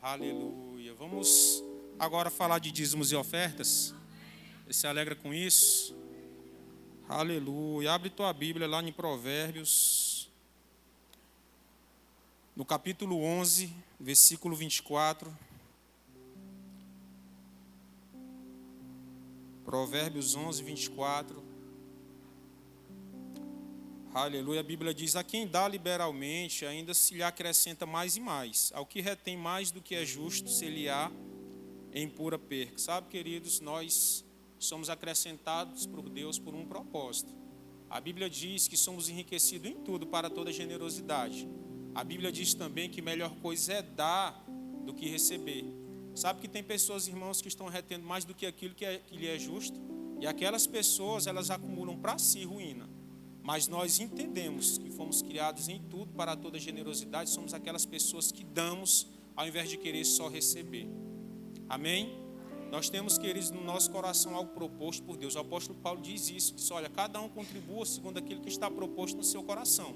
Aleluia. Vamos agora falar de dízimos e ofertas. Você se alegra com isso? Aleluia. Abre tua Bíblia lá em Provérbios, no capítulo 11, versículo 24. Provérbios 11, 24. Aleluia. A Bíblia diz: a quem dá liberalmente, ainda se lhe acrescenta mais e mais. Ao que retém mais do que é justo, se lhe há em pura perca. Sabe, queridos, nós somos acrescentados por Deus por um propósito. A Bíblia diz que somos enriquecidos em tudo para toda generosidade. A Bíblia diz também que melhor coisa é dar do que receber. Sabe que tem pessoas, irmãos, que estão retendo mais do que aquilo que lhe é justo, e aquelas pessoas, elas acumulam para si ruína. Mas nós entendemos que fomos criados em tudo para toda generosidade, somos aquelas pessoas que damos ao invés de querer só receber. Amém? Nós temos, queridos, no nosso coração algo proposto por Deus. O apóstolo Paulo diz isso, diz: olha, cada um contribua segundo aquilo que está proposto no seu coração.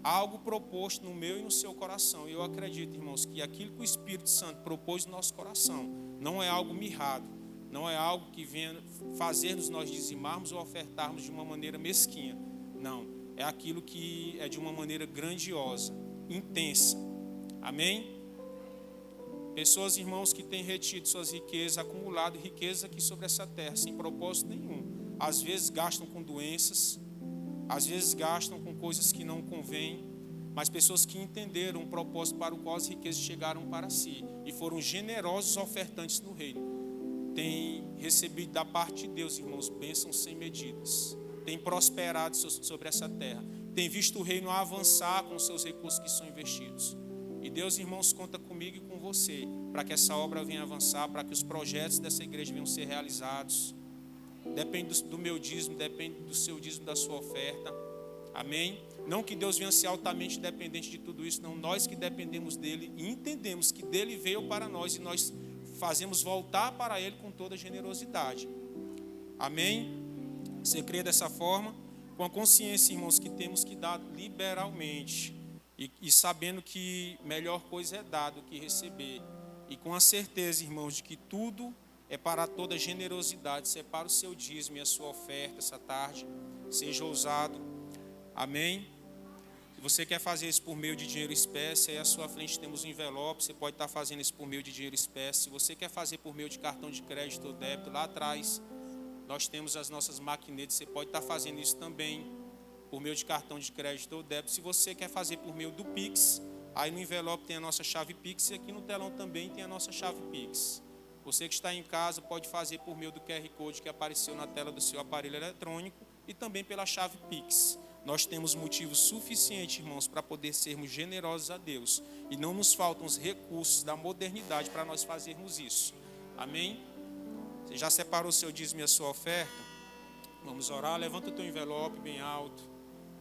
Algo proposto no meu e no seu coração. E eu acredito, irmãos, que aquilo que o Espírito Santo propôs no nosso coração não é algo mirrado, não é algo que venha fazer-nos nós dizimarmos ou ofertarmos de uma maneira mesquinha. Não, é aquilo que é de uma maneira grandiosa, intensa. Amém? Pessoas, irmãos, que têm retido suas riquezas, acumulado riqueza aqui sobre essa terra, sem propósito nenhum. Às vezes gastam com doenças, às vezes gastam com coisas que não convêm, mas pessoas que entenderam o propósito para o qual as riquezas chegaram para si e foram generosos ofertantes no reino, têm recebido da parte de Deus, irmãos, bênçãos sem medidas, têm prosperado sobre essa terra, têm visto o reino avançar com os seus recursos que são investidos. E Deus, irmãos, conta comigo e com você, para que essa obra venha avançar, para que os projetos dessa igreja venham ser realizados. Depende do meu dízimo, depende do seu dízimo, da sua oferta. Amém? Não que Deus venha ser altamente dependente de tudo isso, não. Nós que dependemos dele e entendemos que dele veio para nós e nós fazemos voltar para ele com toda generosidade. Amém? Você crê dessa forma? Com a consciência, irmãos, que temos que dar liberalmente. E sabendo que melhor coisa é dar do que receber. E com a certeza, irmãos, de que tudo é para toda generosidade. Separa o seu dízimo e a sua oferta essa tarde. Seja ousado. Amém? Se você quer fazer isso por meio de dinheiro espécie, aí à sua frente temos um envelope. Você pode estar fazendo isso por meio de dinheiro espécie. Se você quer fazer por meio de cartão de crédito ou débito, lá atrás nós temos as nossas maquinetas. Você pode estar fazendo isso também por meio de cartão de crédito ou débito. Se você quer fazer por meio do Pix, aí no envelope tem a nossa chave Pix e aqui no telão também tem a nossa chave Pix. Você que está em casa pode fazer por meio do QR Code que apareceu na tela do seu aparelho eletrônico e também pela chave Pix. Nós temos motivos suficientes, irmãos, para poder sermos generosos a Deus. E não nos faltam os recursos da modernidade para nós fazermos isso. Amém? Você já separou o seu dízimo e a sua oferta? Vamos orar. Levanta o teu envelope bem alto.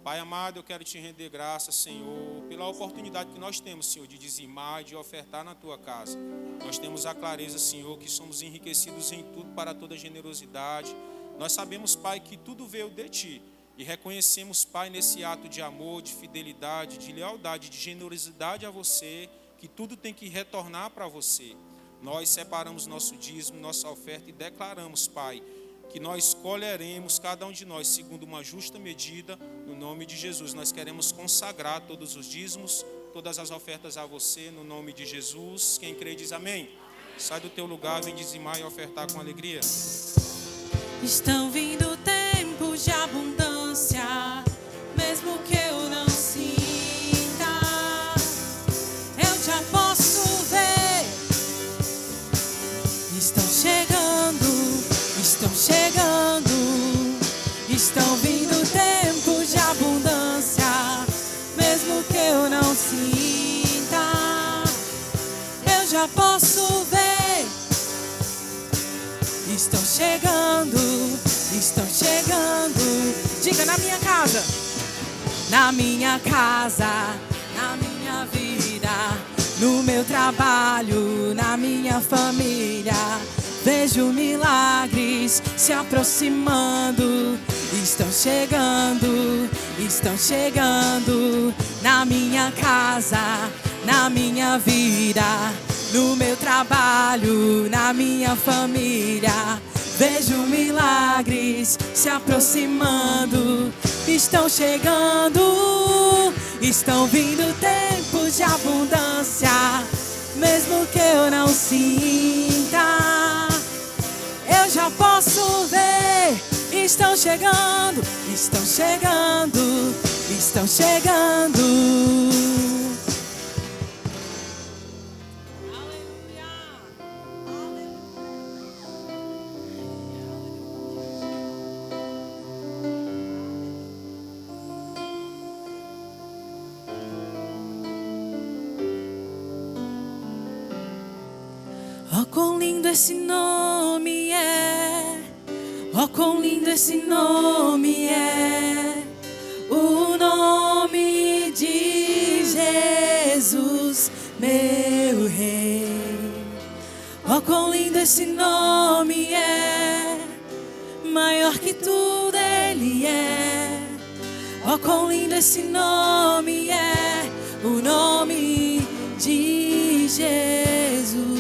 Pai amado, eu quero te render graças, Senhor, pela oportunidade que nós temos, Senhor, de dizimar e de ofertar na tua casa. Nós temos a clareza, Senhor, que somos enriquecidos em tudo para toda generosidade. Nós sabemos, Pai, que tudo veio de ti. E reconhecemos, Pai, nesse ato de amor, de fidelidade, de lealdade, de generosidade a você, que tudo tem que retornar para você. Nós separamos nosso dízimo, nossa oferta e declaramos, Pai, que nós colheremos, cada um de nós, segundo uma justa medida, no nome de Jesus. Nós queremos consagrar todos os dízimos, todas as ofertas a você, no nome de Jesus. Quem crê diz amém. Sai do teu lugar, vem dizimar e ofertar com alegria. Estão vindo tempos de abundância, mesmo que eu não sinta, eu já posso ver. Estão chegando, estão vindo tempos de abundância, mesmo que eu não sinta, eu já posso ver. Estão chegando, diga: na minha casa, na minha vida, no meu trabalho, na minha família. Vejo milagres se aproximando, estão chegando, na minha casa, na minha vida, no meu trabalho, na minha família. Vejo milagres se aproximando, estão chegando, estão vindo tempos de abundância, mesmo que eu não sinta, eu já posso ver. Estão chegando, estão chegando, estão chegando. Oh, quão lindo esse nome é! Oh, quão lindo esse nome é! O nome de Jesus, meu Rei. Oh, quão lindo esse nome é! Maior que tudo Ele é. Oh, quão lindo esse nome é! O nome de Jesus.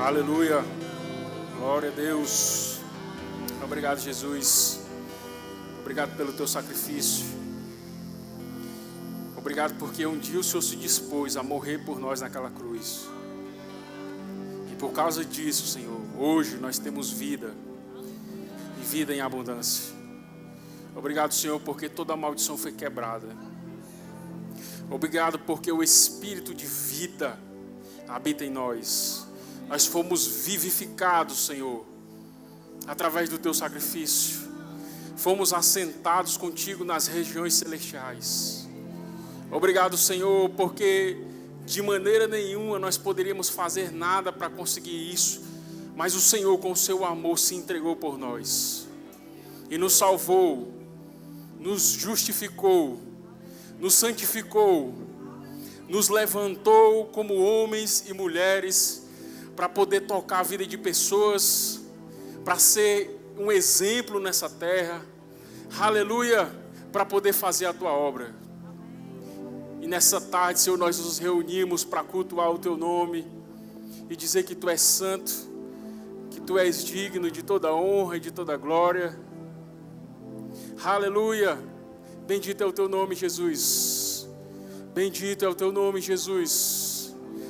Aleluia, glória a Deus. Obrigado, Jesus. Obrigado pelo teu sacrifício. Obrigado porque um dia o Senhor se dispôs a morrer por nós naquela cruz. E por causa disso, Senhor, hoje nós temos vida e vida em abundância. Obrigado, Senhor, porque toda a maldição foi quebrada. Obrigado porque o Espírito de vida habita em nós. Nós fomos vivificados, Senhor, através do teu sacrifício. Fomos assentados contigo nas regiões celestiais. Obrigado, Senhor, porque de maneira nenhuma nós poderíamos fazer nada para conseguir isso, mas o Senhor, com o seu amor, se entregou por nós e nos salvou, nos justificou, nos santificou, nos levantou como homens e mulheres para poder tocar a vida de pessoas, para ser um exemplo nessa terra, aleluia, para poder fazer a tua obra. E nessa tarde, Senhor, nós nos reunimos para cultuar o teu nome e dizer que tu és santo, que tu és digno de toda honra e de toda glória. Aleluia, bendito é o teu nome, Jesus. Bendito é o teu nome, Jesus.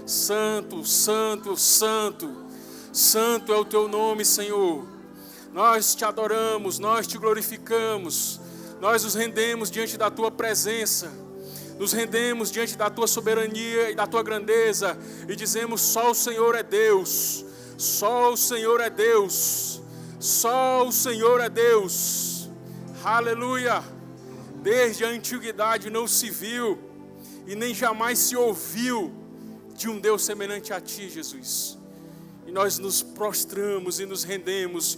Santo, santo, santo, santo é o teu nome, Senhor. Nós te adoramos, nós te glorificamos, nós nos rendemos diante da tua presença, nos rendemos diante da tua soberania e da tua grandeza e dizemos: só o Senhor é Deus, só o Senhor é Deus, só o Senhor é Deus. Aleluia. Desde a antiguidade não se viu e nem jamais se ouviu de um Deus semelhante a ti, Jesus. E nós nos prostramos e nos rendemos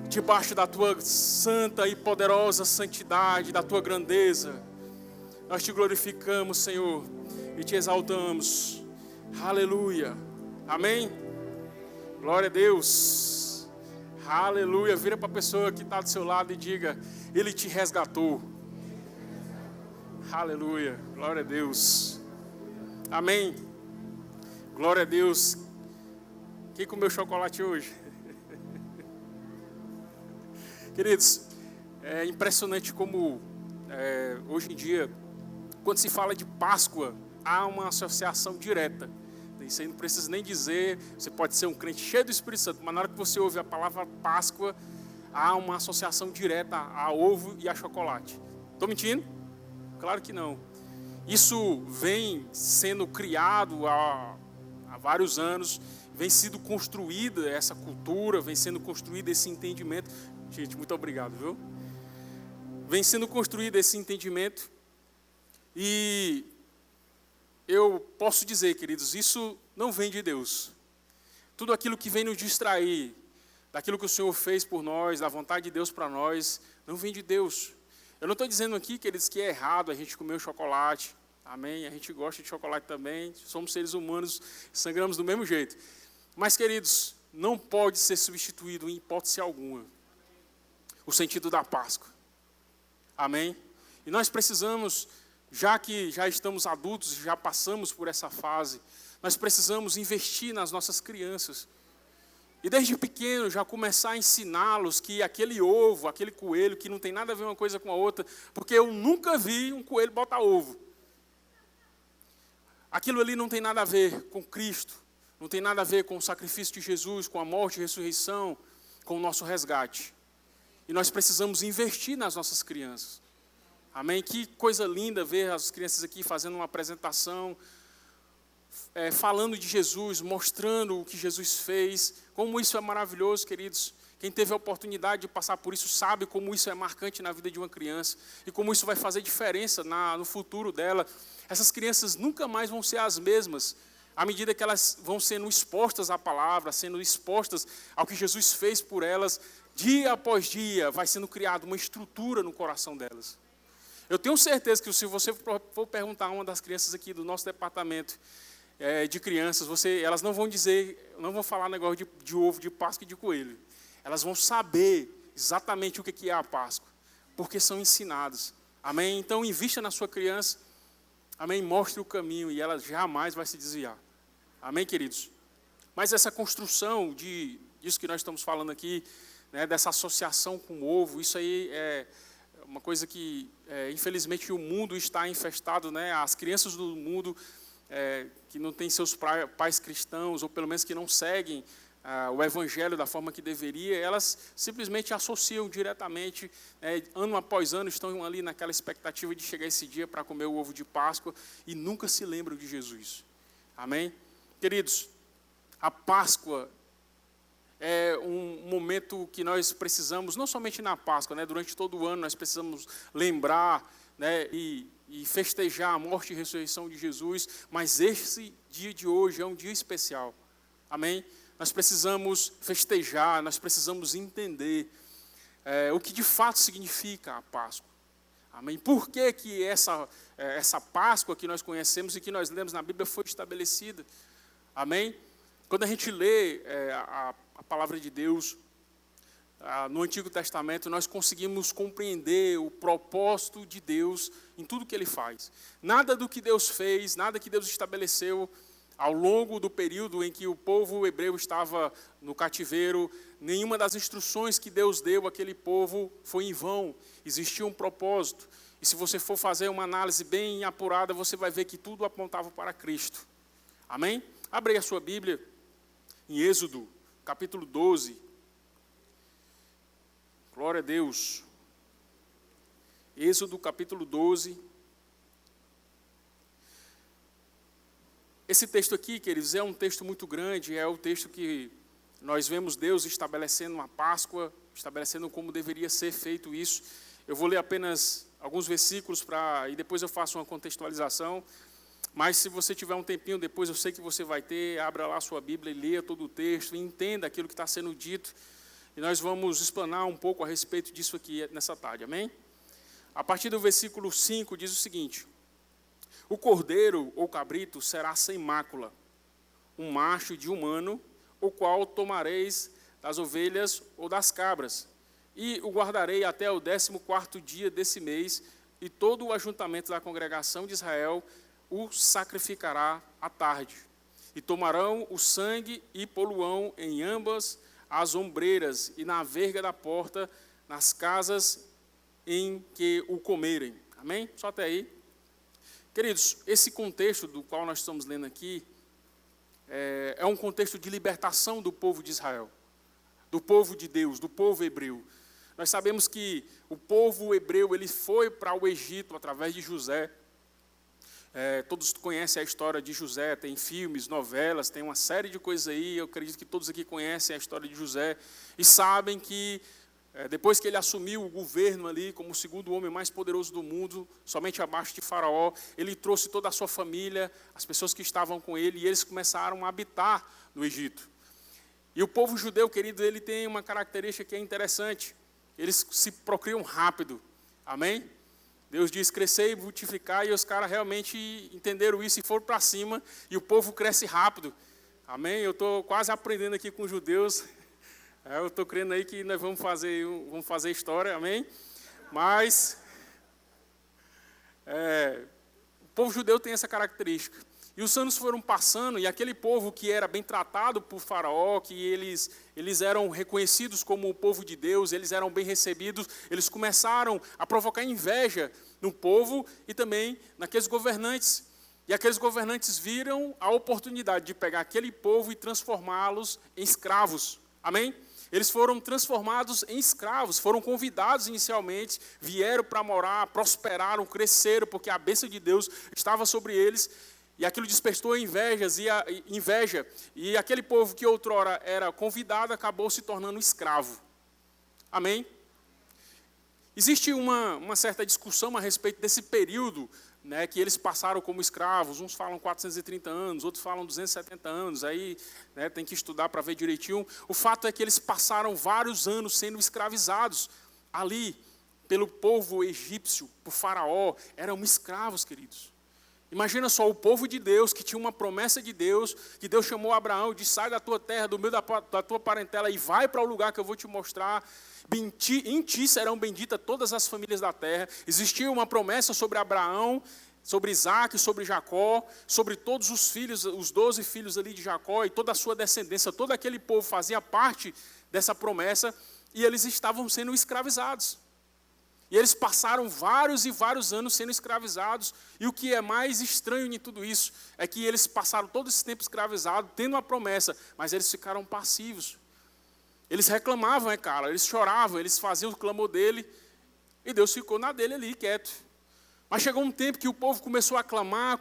debaixo da tua santa e poderosa santidade, da tua grandeza. Nós te glorificamos, Senhor, e te exaltamos. Aleluia. Amém? Glória a Deus. Aleluia. Vira para a pessoa que está do seu lado e diga: Ele te resgatou. Aleluia. Glória a Deus. Amém. Glória a Deus. Quem comeu chocolate hoje? Queridos, é impressionante como hoje em dia, quando se fala de Páscoa, há uma associação direta. Isso aí não precisa nem dizer. Você pode ser um crente cheio do Espírito Santo, mas na hora que você ouve a palavra Páscoa, há uma associação direta a ovo e a chocolate. Estou mentindo? Claro que não. Isso vem sendo criado há vários anos, vem sendo construída essa cultura, vem sendo construído esse entendimento. Gente, muito obrigado, viu? Vem sendo construído esse entendimento e eu posso dizer, queridos, isso não vem de Deus. Tudo aquilo que vem nos distrair daquilo que o Senhor fez por nós, da vontade de Deus para nós, não vem de Deus. Eu não estou dizendo aqui, queridos, que é errado a gente comer o chocolate. Amém? A gente gosta de chocolate também. Somos seres humanos, sangramos do mesmo jeito. Mas, queridos, não pode ser substituído em hipótese alguma o sentido da Páscoa. Amém? E nós precisamos, já que já estamos adultos, já passamos por essa fase, nós precisamos investir nas nossas crianças. E desde pequeno já começar a ensiná-los que aquele ovo, aquele coelho, que não tem nada a ver uma coisa com a outra, porque eu nunca vi um coelho botar ovo. Aquilo ali não tem nada a ver com Cristo, não tem nada a ver com o sacrifício de Jesus, com a morte e ressurreição, com o nosso resgate. E nós precisamos investir nas nossas crianças. Amém? Que coisa linda ver as crianças aqui fazendo uma apresentação, falando de Jesus, mostrando o que Jesus fez. Como isso é maravilhoso, queridos. Quem teve a oportunidade de passar por isso sabe como isso é marcante na vida de uma criança e como isso vai fazer diferença no futuro dela. Essas crianças nunca mais vão ser as mesmas à medida que elas vão sendo expostas à palavra, sendo expostas ao que Jesus fez por elas. Dia após dia vai sendo criada uma estrutura no coração delas. Eu tenho certeza que se você for perguntar a uma das crianças aqui do nosso departamento de crianças, elas não vão dizer, não vão falar negócio de ovo, de Páscoa e de coelho. Elas vão saber exatamente o que é a Páscoa, porque são ensinadas. Amém? Então, invista na sua criança. Amém? Mostre o caminho e ela jamais vai se desviar. Amém, queridos? Mas essa construção disso que nós estamos falando aqui, né, dessa associação com o ovo, isso aí é uma coisa que, infelizmente, o mundo está infestado, né? As crianças do mundo que não têm seus pais cristãos, ou pelo menos que não seguem o evangelho da forma que deveria, elas simplesmente associam diretamente, ano após ano, estão ali naquela expectativa de chegar esse dia para comer o ovo de Páscoa e nunca se lembram de Jesus. Amém? Queridos, a Páscoa é um momento que nós precisamos, não somente na Páscoa, né, durante todo o ano nós precisamos lembrar, né, e festejar a morte e ressurreição de Jesus, mas esse dia de hoje é um dia especial. Amém? Nós precisamos festejar, nós precisamos entender o que de fato significa a Páscoa. Amém? Por que essa Páscoa que nós conhecemos e que nós lemos na Bíblia foi estabelecida? Amém? Quando a gente lê a palavra de Deus no Antigo Testamento, nós conseguimos compreender o propósito de Deus em tudo que Ele faz. Nada do que Deus fez, nada que Deus estabeleceu ao longo do período em que o povo hebreu estava no cativeiro, nenhuma das instruções que Deus deu àquele povo foi em vão. Existia um propósito. E se você for fazer uma análise bem apurada, você vai ver que tudo apontava para Cristo. Amém? Abre aí a sua Bíblia em Êxodo, capítulo 12. Glória a Deus. Êxodo, capítulo 12. Esse texto aqui, queridos, é um texto muito grande, é o texto que nós vemos Deus estabelecendo uma Páscoa, estabelecendo como deveria ser feito isso. Eu vou ler apenas alguns versículos e depois eu faço uma contextualização. Mas se você tiver um tempinho depois, eu sei que você vai ter, abra lá a sua Bíblia e leia todo o texto, e entenda aquilo que está sendo dito. E nós vamos explanar um pouco a respeito disso aqui nessa tarde, amém? A partir do versículo 5 diz o seguinte: o cordeiro ou cabrito será sem mácula, um macho de um ano, o qual tomareis das ovelhas ou das cabras, e o guardarei até o 14º dia desse mês, e todo o ajuntamento da congregação de Israel o sacrificará à tarde. E tomarão o sangue e poluão em ambas as ombreiras e na verga da porta, nas casas em que o comerem. Amém? Só até aí. Queridos, esse contexto do qual nós estamos lendo aqui é um contexto de libertação do povo de Israel, do povo de Deus, do povo hebreu. Nós sabemos que o povo hebreu ele foi para o Egito através de José. Todos conhecem a história de José, tem filmes, novelas, tem uma série de coisas aí. Eu acredito que todos aqui conhecem a história de José e sabem que depois que ele assumiu o governo ali como o segundo homem mais poderoso do mundo, somente abaixo de Faraó, ele trouxe toda a sua família, as pessoas que estavam com ele, e eles começaram a habitar no Egito. E o povo judeu, querido, ele tem uma característica que é interessante. Eles se procriam rápido. Amém? Deus diz, crescer e multiplicar, e os caras realmente entenderam isso e foram para cima, e o povo cresce rápido. Amém? Eu estou quase aprendendo aqui com os judeus. Eu estou crendo aí que nós vamos fazer história, amém? Mas o povo judeu tem essa característica. E os anos foram passando, e aquele povo que era bem tratado por Faraó, que eles eram reconhecidos como o povo de Deus, eles eram bem recebidos, eles começaram a provocar inveja no povo e também naqueles governantes. E aqueles governantes viram a oportunidade de pegar aquele povo e transformá-los em escravos. Amém? Eles foram transformados em escravos, foram convidados inicialmente, vieram para morar, prosperaram, cresceram, porque a bênção de Deus estava sobre eles. E aquilo despertou inveja, e aquele povo que outrora era convidado acabou se tornando escravo. Amém? Existe uma certa discussão a respeito desse período, né, que eles passaram como escravos. Uns falam 430 anos, outros falam 270 anos, aí, né, tem que estudar para ver direitinho. O fato é que eles passaram vários anos sendo escravizados ali pelo povo egípcio, por Faraó. Eram escravos, queridos. Imagina só, o povo de Deus, que tinha uma promessa de Deus, que Deus chamou Abraão e disse: sai da tua terra, do meio da tua parentela e vai para o lugar que eu vou te mostrar. Em ti serão benditas todas as famílias da terra. Existia uma promessa sobre Abraão, sobre Isaac, sobre Jacó, sobre todos os filhos, os 12 filhos ali de Jacó e toda a sua descendência. Todo aquele povo fazia parte dessa promessa e eles estavam sendo escravizados. E eles passaram vários e vários anos sendo escravizados. E o que é mais estranho em tudo isso é que eles passaram todo esse tempo escravizados, tendo uma promessa, mas eles ficaram passivos. Eles reclamavam, cara, eles choravam, eles faziam o clamor dele, e Deus ficou na dele ali, quieto. Mas chegou um tempo que o povo começou a clamar,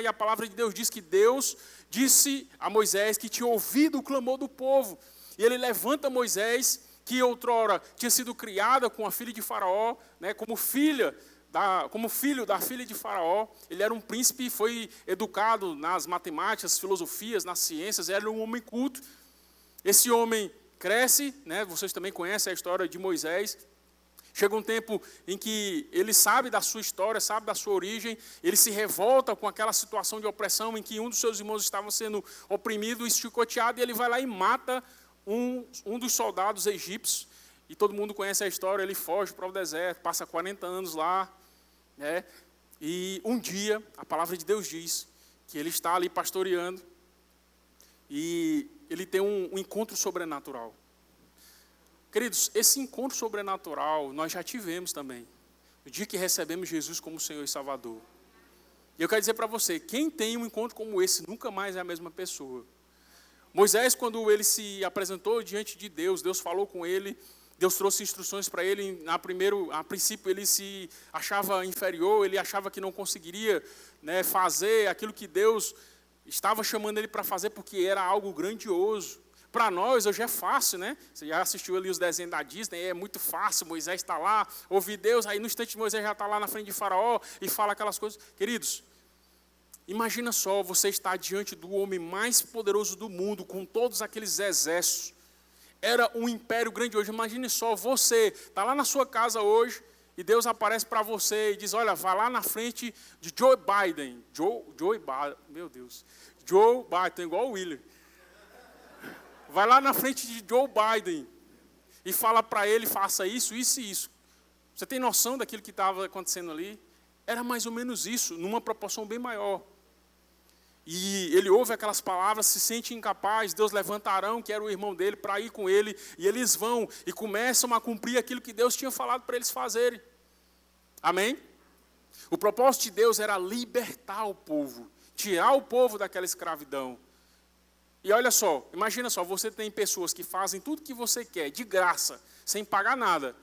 e a palavra de Deus diz que Deus disse a Moisés que tinha ouvido o clamor do povo. E ele levanta Moisés, que outrora tinha sido criada com a filha de Faraó, né, como filho da filha de Faraó. Ele era um príncipe e foi educado nas matemáticas, filosofias, nas ciências, era um homem culto. Esse homem cresce, né, vocês também conhecem a história de Moisés. Chega um tempo em que ele sabe da sua história, sabe da sua origem, ele se revolta com aquela situação de opressão em que um dos seus irmãos estava sendo oprimido, chicoteado, e ele vai lá e mata um dos soldados egípcios, e todo mundo conhece a história. Ele foge para o deserto, passa 40 anos lá, né? E um dia, a palavra de Deus diz que ele está ali pastoreando, e ele tem um encontro sobrenatural. Queridos, esse encontro sobrenatural nós já tivemos também, no dia que recebemos Jesus como Senhor e Salvador. E eu quero dizer para você, quem tem um encontro como esse, nunca mais é a mesma pessoa. Moisés, quando ele se apresentou diante de Deus, Deus falou com ele, Deus trouxe instruções para ele. A princípio ele se achava inferior, ele achava que não conseguiria, né, fazer aquilo que Deus estava chamando ele para fazer, porque era algo grandioso. Para nós hoje é fácil, né? Você já assistiu ali os desenhos da Disney, é muito fácil. Moisés está lá, ouve Deus, aí no instante Moisés já está lá na frente de Faraó e fala aquelas coisas. Queridos, imagina só, você está diante do homem mais poderoso do mundo, com todos aqueles exércitos. Era um império grandioso. Imagine só, você está lá na sua casa hoje, e Deus aparece para você e diz: olha, vá lá na frente de Joe Biden. Joe Biden, meu Deus. Joe Biden, igual o William. Vai lá na frente de Joe Biden e fala para ele: faça isso, isso e isso. Você tem noção daquilo que estava acontecendo ali? Era mais ou menos isso, numa proporção bem maior. E ele ouve aquelas palavras, se sente incapaz. Deus levanta Arão, que era o irmão dele, para ir com ele. E eles vão e começam a cumprir aquilo que Deus tinha falado para eles fazerem. Amém? O propósito de Deus era libertar o povo, tirar o povo daquela escravidão. E olha só, imagina só, você tem pessoas que fazem tudo que você quer, de graça, sem pagar nada.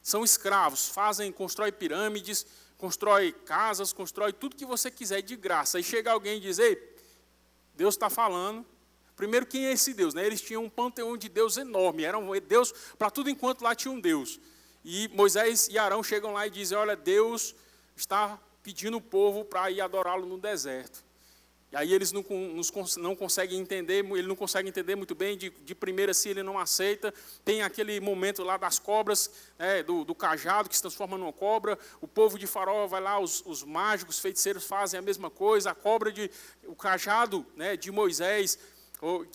São escravos, constroem pirâmides, constrói casas, constrói tudo que você quiser de graça. Aí chega alguém e diz: ei, Deus está falando. Primeiro, quem é esse Deus? Né? Eles tinham um panteão de Deus enorme. Era um Deus, para tudo enquanto lá tinha um Deus. E Moisés e Arão chegam lá e dizem: olha, Deus está pedindo o povo para ir adorá-lo no deserto. E aí eles não conseguem entender, ele não consegue entender muito bem, de primeira assim ele não aceita. Tem aquele momento lá das cobras, né, do cajado que se transforma numa cobra. O povo de Faraó vai lá, os mágicos, feiticeiros fazem a mesma coisa. O cajado, né, de Moisés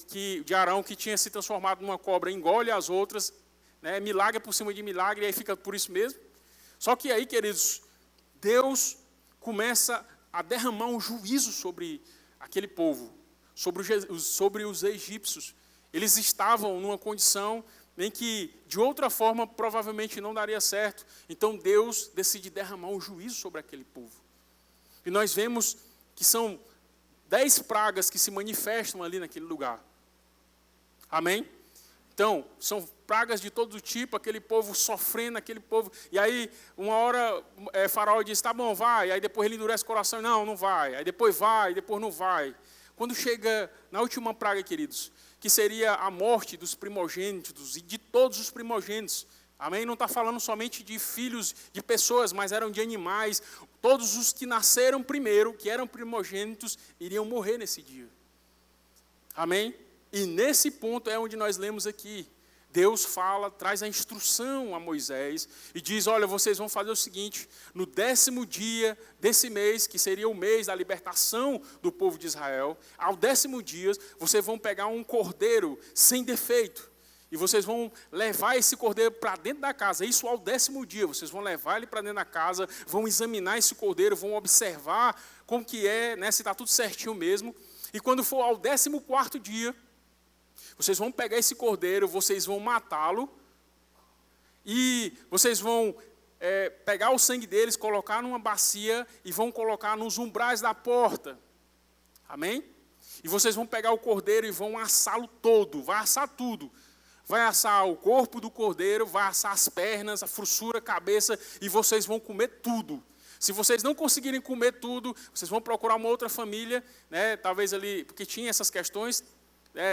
de Arão, que tinha se transformado numa cobra, engole as outras, né? Milagre por cima de milagre, e aí fica por isso mesmo. Só que aí, queridos, Deus começa a derramar um juízo sobre aquele povo, sobre os egípcios. Eles estavam numa condição em que, de outra forma, provavelmente não daria certo. Então Deus decide derramar um juízo sobre aquele povo. E nós vemos que são 10 pragas que se manifestam ali naquele lugar. Amém? Então, são pragas de todo tipo, aquele povo sofrendo, aquele povo. E aí, uma hora, Faraó diz, tá bom, vai. Aí depois ele endurece o coração, não vai. Aí depois vai, depois não vai. Quando chega na última praga, queridos, que seria a morte dos primogênitos e de todos os primogênitos. Amém? Não está falando somente de filhos de pessoas, mas eram de animais. Todos os que nasceram primeiro, que eram primogênitos, iriam morrer nesse dia. Amém? E nesse ponto é onde nós lemos aqui. Deus fala, traz a instrução a Moisés e diz, olha, vocês vão fazer o seguinte, no 10º dia desse mês, que seria o mês da libertação do povo de Israel, ao 10º dia, vocês vão pegar um cordeiro sem defeito, e vocês vão levar esse cordeiro para dentro da casa, isso ao 10º dia, vocês vão levar ele para dentro da casa, vão examinar esse cordeiro, vão observar como que é, né, se está tudo certinho mesmo, e quando for ao 14º dia, vocês vão pegar esse cordeiro, vocês vão matá-lo, e vocês vão pegar o sangue deles, colocar numa bacia, e vão colocar nos umbrais da porta. Amém? E vocês vão pegar o cordeiro e vão assá-lo todo, vai assar tudo. Vai assar o corpo do cordeiro, vai assar as pernas, a frusura, a cabeça, e vocês vão comer tudo. Se vocês não conseguirem comer tudo, vocês vão procurar uma outra família, né, talvez ali, porque tinha essas questões,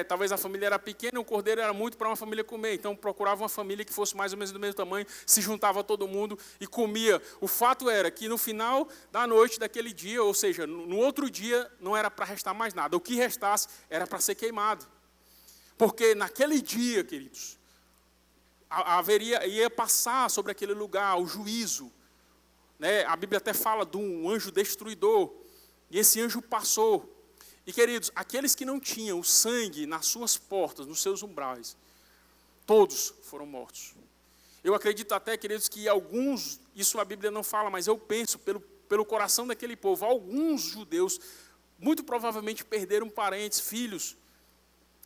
talvez a família era pequena, o cordeiro era muito para uma família comer, então procurava uma família que fosse mais ou menos do mesmo tamanho, se juntava todo mundo e comia. O fato era que no final da noite daquele dia, ou seja, no outro dia, não era para restar mais nada, o que restasse era para ser queimado. Porque naquele dia, queridos, ia passar sobre aquele lugar o juízo, né? A Bíblia até fala de um anjo destruidor, e esse anjo passou. E, queridos, aqueles que não tinham o sangue nas suas portas, nos seus umbrais, todos foram mortos. Eu acredito até, queridos, que alguns, isso a Bíblia não fala, mas eu penso, pelo coração daquele povo, alguns judeus, muito provavelmente perderam parentes, filhos,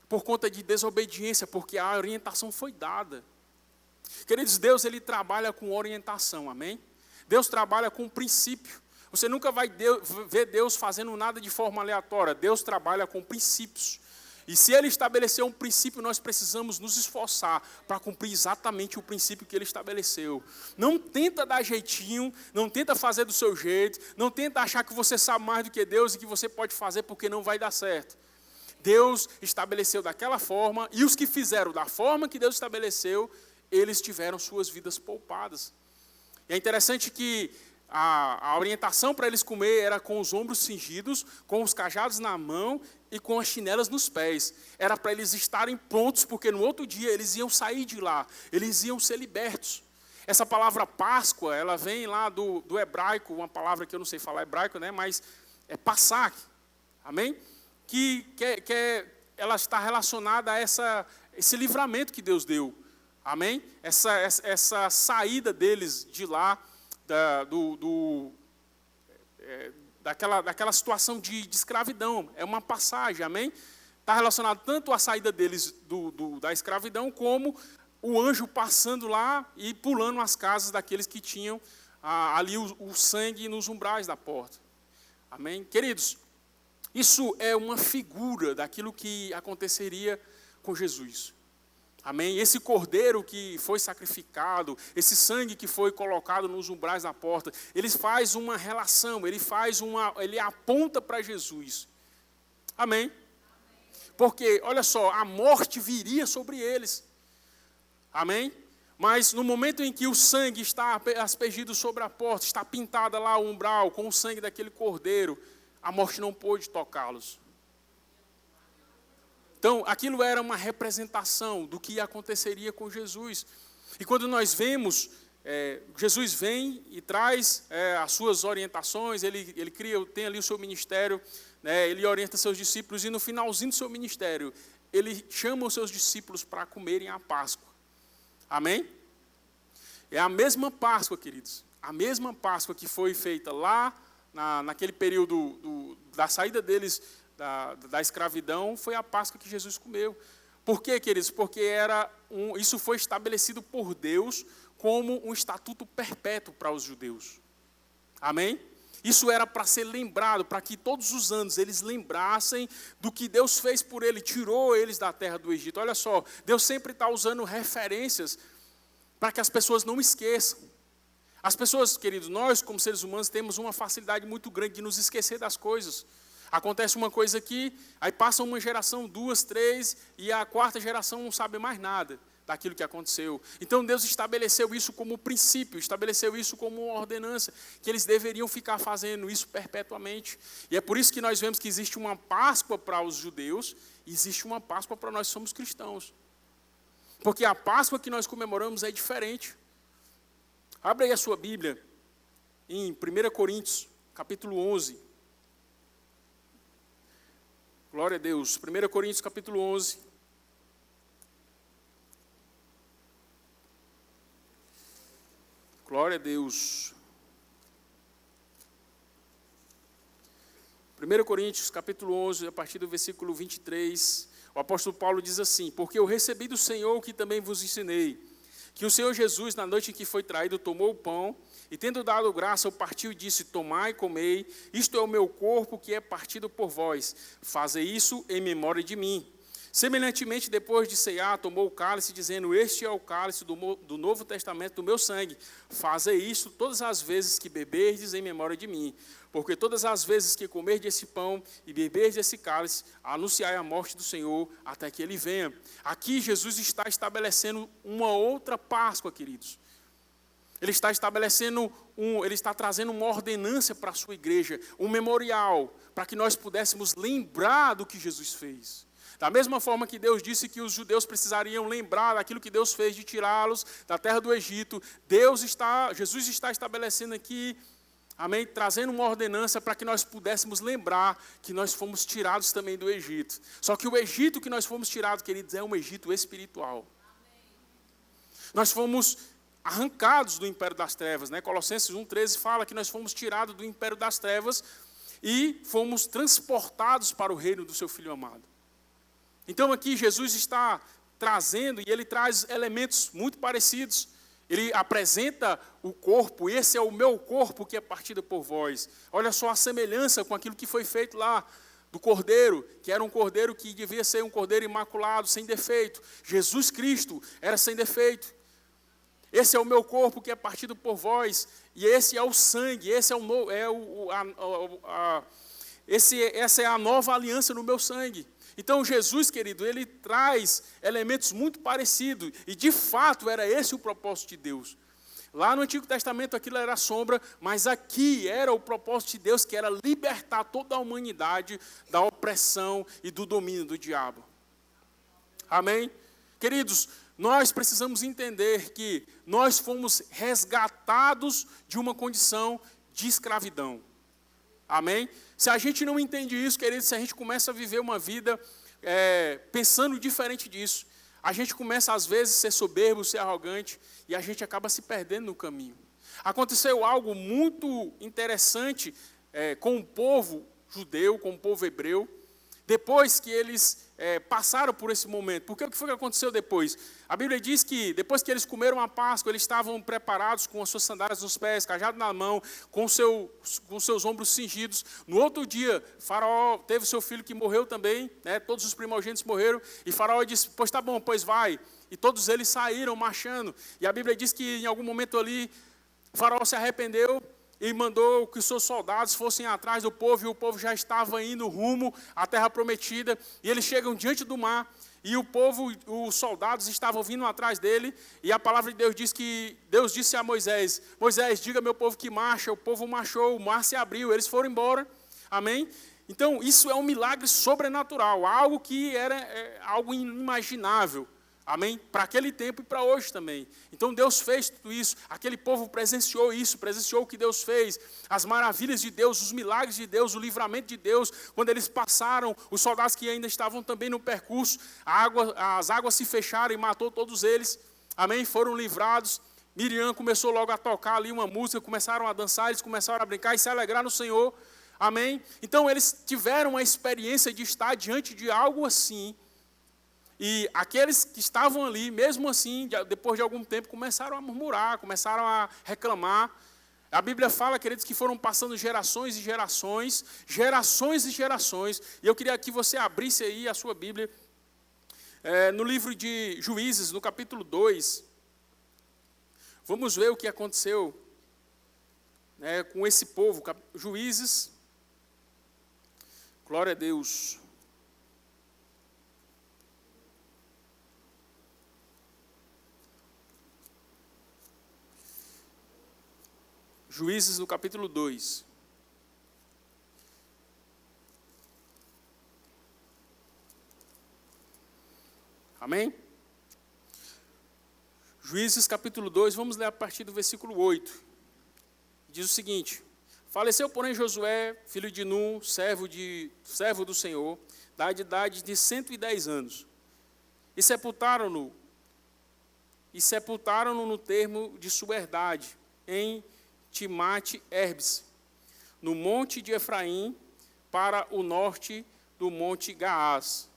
por conta de desobediência, porque a orientação foi dada. Queridos, Deus, ele trabalha com orientação, amém? Deus trabalha com princípio. Você nunca vai ver Deus fazendo nada de forma aleatória. Deus trabalha com princípios. E se Ele estabeleceu um princípio, nós precisamos nos esforçar para cumprir exatamente o princípio que Ele estabeleceu. Não tenta dar jeitinho, não tenta fazer do seu jeito, não tenta achar que você sabe mais do que Deus e que você pode fazer porque não vai dar certo. Deus estabeleceu daquela forma, e os que fizeram da forma que Deus estabeleceu, eles tiveram suas vidas poupadas. E é interessante que a orientação para eles comer era com os ombros cingidos, com os cajados na mão e com as chinelas nos pés. Era para eles estarem prontos, porque no outro dia eles iam sair de lá, eles iam ser libertos. Essa palavra Páscoa, ela vem lá do hebraico, uma palavra que eu não sei falar hebraico, né, mas é Passach, amém? Que ela está relacionada a esse livramento que Deus deu, amém? Essa saída deles de lá, daquela situação de escravidão, é uma passagem, amém? Está relacionado tanto à saída deles da escravidão, como o anjo passando lá e pulando as casas daqueles que tinham ali o sangue nos umbrais da porta, amém? Queridos, isso é uma figura daquilo que aconteceria com Jesus. Amém? Esse cordeiro que foi sacrificado, esse sangue que foi colocado nos umbrais da porta, ele faz uma relação, ele aponta para Jesus. Amém? Porque, olha só, a morte viria sobre eles. Amém? Mas no momento em que o sangue está aspergido sobre a porta, está pintada lá o umbral com o sangue daquele cordeiro, a morte não pôde tocá-los. Então, aquilo era uma representação do que aconteceria com Jesus. E quando nós vemos, Jesus vem e traz as suas orientações, ele tem ali o seu ministério, né, ele orienta seus discípulos e no finalzinho do seu ministério, ele chama os seus discípulos para comerem a Páscoa. Amém? É a mesma Páscoa, queridos. A mesma Páscoa que foi feita lá naquele período da saída deles da escravidão, foi a Páscoa que Jesus comeu. Por quê, queridos? Porque isso foi estabelecido por Deus como um estatuto perpétuo para os judeus. Amém? Isso era para ser lembrado, para que todos os anos eles lembrassem do que Deus fez por ele, tirou eles da terra do Egito. Olha só, Deus sempre está usando referências para que as pessoas não esqueçam. As pessoas, queridos, nós como seres humanos temos uma facilidade muito grande de nos esquecer das coisas. Acontece uma coisa aqui, aí passa uma geração, 2, 3, e a 4ª geração não sabe mais nada daquilo que aconteceu. Então Deus estabeleceu isso como princípio, estabeleceu isso como uma ordenança, que eles deveriam ficar fazendo isso perpetuamente. E é por isso que nós vemos que existe uma Páscoa para os judeus, e existe uma Páscoa para nós que somos cristãos. Porque a Páscoa que nós comemoramos é diferente. Abre aí a sua Bíblia, em 1 Coríntios, capítulo 11. Glória a Deus. 1 Coríntios, capítulo 11. Glória a Deus. 1 Coríntios, capítulo 11, a partir do versículo 23, o apóstolo Paulo diz assim: porque eu recebi do Senhor o que também vos ensinei, que o Senhor Jesus, na noite em que foi traído, tomou o pão, e tendo dado graça, o partiu e disse: tomai e comei, isto é o meu corpo que é partido por vós, fazei isso em memória de mim. Semelhantemente, depois de cear, tomou o cálice, dizendo: este é o cálice do Novo Testamento do meu sangue. Fazei isto todas as vezes que beberdes em memória de mim. Porque todas as vezes que comerdes esse pão e beberdes esse cálice, anunciai a morte do Senhor até que ele venha. Aqui Jesus está estabelecendo uma outra Páscoa, queridos. Ele está estabelecendo, ele está trazendo uma ordenança para a sua igreja, um memorial, para que nós pudéssemos lembrar do que Jesus fez. Da mesma forma que Deus disse que os judeus precisariam lembrar daquilo que Deus fez de tirá-los da terra do Egito, Jesus está estabelecendo aqui, amém, trazendo uma ordenança para que nós pudéssemos lembrar que nós fomos tirados também do Egito. Só que o Egito que nós fomos tirados, queridos, é um Egito espiritual. Amém. Nós fomos arrancados do império das trevas, né? Colossenses 1,13 fala que nós fomos tirados do império das trevas e fomos transportados para o reino do seu Filho amado. Então aqui Jesus está trazendo, e ele traz elementos muito parecidos. Ele apresenta o corpo, esse é o meu corpo que é partido por vós. Olha só a semelhança com aquilo que foi feito lá do cordeiro, que era um cordeiro que devia ser um cordeiro imaculado, sem defeito. Jesus Cristo era sem defeito. Esse é o meu corpo que é partido por vós, e esse é o sangue, essa é a nova aliança no meu sangue. Então Jesus, querido, ele traz elementos muito parecidos, e de fato era esse o propósito de Deus. Lá no Antigo Testamento aquilo era sombra, mas aqui era o propósito de Deus, que era libertar toda a humanidade da opressão e do domínio do diabo. Amém? Queridos, nós precisamos entender que nós fomos resgatados de uma condição de escravidão. Amém? Se a gente não entende isso, queridos, se a gente começa a viver uma vida pensando diferente disso, a gente começa às vezes a ser soberbo, ser arrogante, e a gente acaba se perdendo no caminho. Aconteceu algo muito interessante com o povo judeu, com o povo hebreu, depois que eles passaram por esse momento. Porque o que foi que aconteceu depois? A Bíblia diz que depois que eles comeram a Páscoa, eles estavam preparados com as suas sandálias nos pés, cajado na mão, com seus ombros cingidos. No outro dia, Faraó teve seu filho que morreu também, né? Todos os primogênitos morreram, e Faraó disse: pois tá bom, pois vai. E todos eles saíram marchando. E a Bíblia diz que em algum momento ali, Faraó se arrependeu e mandou que os seus soldados fossem atrás do povo, e o povo já estava indo rumo à terra prometida, e eles chegam diante do mar, e o povo, os soldados estavam vindo atrás dele, e a palavra de Deus diz que Deus disse a Moisés: Moisés, diga meu povo que marcha. O povo marchou, o mar se abriu, eles foram embora. Amém? Então isso é um milagre sobrenatural, algo que era algo inimaginável, Amém? Para aquele tempo e para hoje também. Então Deus fez tudo isso, aquele povo presenciou isso, presenciou o que Deus fez, as maravilhas de Deus, os milagres de Deus, o livramento de Deus. Quando eles passaram, os soldados que ainda estavam também no percurso, as águas se fecharam e matou todos eles. Amém? Foram livrados. Miriam começou logo a tocar ali uma música, começaram a dançar, eles começaram a brincar e se alegrar no Senhor. Amém? Então eles tiveram a experiência de estar diante de algo assim. E aqueles que estavam ali, mesmo assim, depois de algum tempo, começaram a murmurar, começaram a reclamar. A Bíblia fala, queridos, que foram passando gerações e gerações, gerações e gerações. E eu queria que você abrisse aí a sua Bíblia, no livro de Juízes, no capítulo 2. Vamos ver o que aconteceu com esse povo. Juízes, glória a Deus. Juízes no capítulo 2. Amém? Juízes capítulo 2, vamos ler a partir do versículo 8. Diz o seguinte: faleceu, porém, Josué, filho de Num, servo do Senhor, da idade de 110 anos. E sepultaram-no no termo de sua herdade, em Timate-Herbes, no monte de Efraim, para o norte do monte Gaás.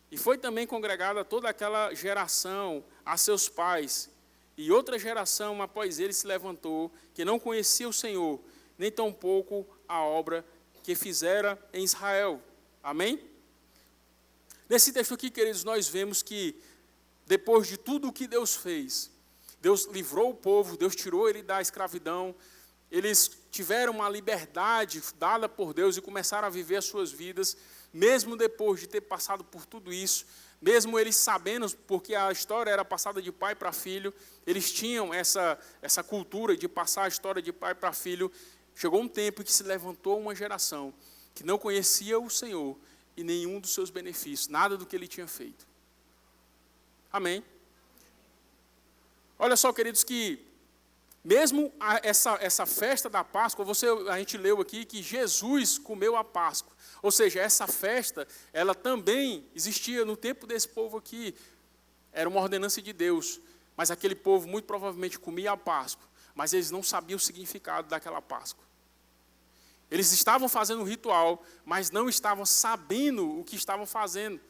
E foi também congregada toda aquela geração a seus pais, e outra geração após ele se levantou, que não conhecia o Senhor, nem tampouco a obra que fizera em Israel. Amém? Nesse texto aqui, queridos, nós vemos que, depois de tudo o que Deus fez, Deus livrou o povo, Deus tirou ele da escravidão, eles tiveram uma liberdade dada por Deus e começaram a viver as suas vidas, mesmo depois de ter passado por tudo isso, mesmo eles sabendo, porque a história era passada de pai para filho, eles tinham essa cultura de passar a história de pai para filho. Chegou um tempo em que se levantou uma geração que não conhecia o Senhor e nenhum dos seus benefícios, nada do que ele tinha feito. Amém? Olha só, queridos, que mesmo essa festa da Páscoa, a gente leu aqui que Jesus comeu a Páscoa. Ou seja, essa festa, ela também existia no tempo desse povo aqui. Era uma ordenança de Deus. Mas aquele povo muito provavelmente comia a Páscoa. Mas eles não sabiam o significado daquela Páscoa. Eles estavam fazendo um ritual, mas não estavam sabendo o que estavam fazendo.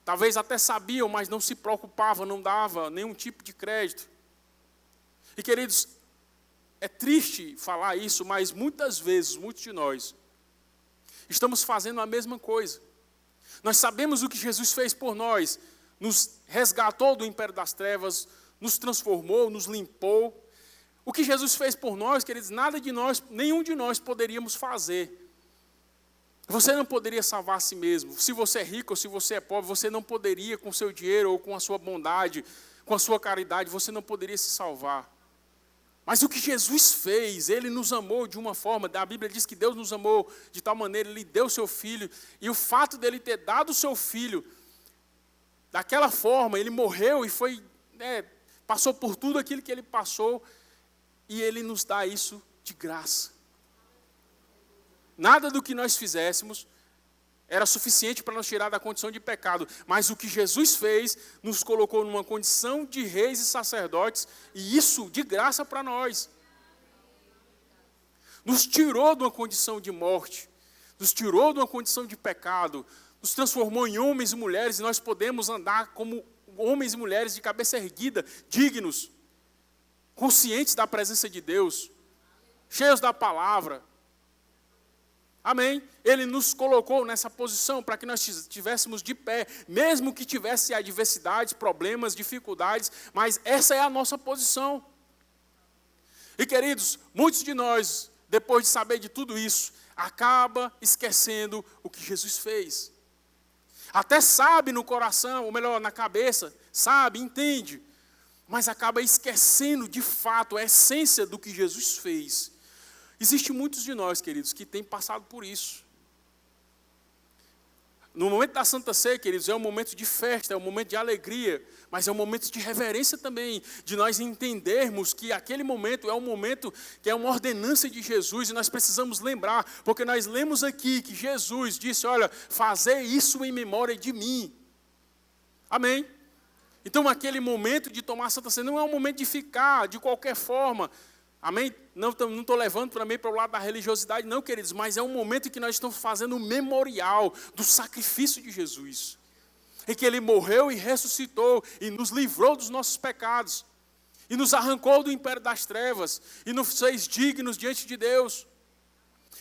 Talvez até sabiam, mas não se preocupavam, não dava nenhum tipo de crédito. E, queridos, é triste falar isso, mas muitas vezes, muitos de nós, estamos fazendo a mesma coisa. Nós sabemos o que Jesus fez por nós, nos resgatou do império das trevas, nos transformou, nos limpou. O que Jesus fez por nós, queridos, nenhum de nós poderíamos fazer. Você não poderia salvar a si mesmo. Se você é rico ou se você é pobre, você não poderia, com seu dinheiro ou com a sua bondade, com a sua caridade, você não poderia se salvar. Mas o que Jesus fez, Ele nos amou de uma forma, a Bíblia diz que Deus nos amou de tal maneira, Ele deu o seu Filho, e o fato dEle ter dado o seu Filho, daquela forma, Ele morreu e passou por tudo aquilo que Ele passou, e Ele nos dá isso de graça. Nada do que nós fizéssemos era suficiente para nos tirar da condição de pecado, mas o que Jesus fez nos colocou numa condição de reis e sacerdotes, e isso de graça para nós. Nos tirou de uma condição de morte, nos tirou de uma condição de pecado, nos transformou em homens e mulheres, e nós podemos andar como homens e mulheres de cabeça erguida, dignos, conscientes da presença de Deus, cheios da palavra. Amém? Ele nos colocou nessa posição para que nós estivéssemos de pé, mesmo que tivesse adversidades, problemas, dificuldades, mas essa é a nossa posição. E, queridos, muitos de nós, depois de saber de tudo isso, acaba esquecendo o que Jesus fez. Até sabe no coração, ou melhor, na cabeça, sabe, entende, mas acaba esquecendo de fato a essência do que Jesus fez. Existem muitos de nós, queridos, que têm passado por isso. No momento da Santa Ceia, queridos, é um momento de festa, é um momento de alegria, mas é um momento de reverência também, de nós entendermos que aquele momento é um momento que é uma ordenança de Jesus, e nós precisamos lembrar, porque nós lemos aqui que Jesus disse, olha, fazei isso em memória de mim. Amém? Então, aquele momento de tomar a Santa Ceia não é um momento de ficar de qualquer forma. Amém? Não estou levando também para o lado da religiosidade, não, queridos, mas é um momento em que nós estamos fazendo um memorial do sacrifício de Jesus. Em que Ele morreu e ressuscitou e nos livrou dos nossos pecados. E nos arrancou do império das trevas e nos fez dignos diante de Deus.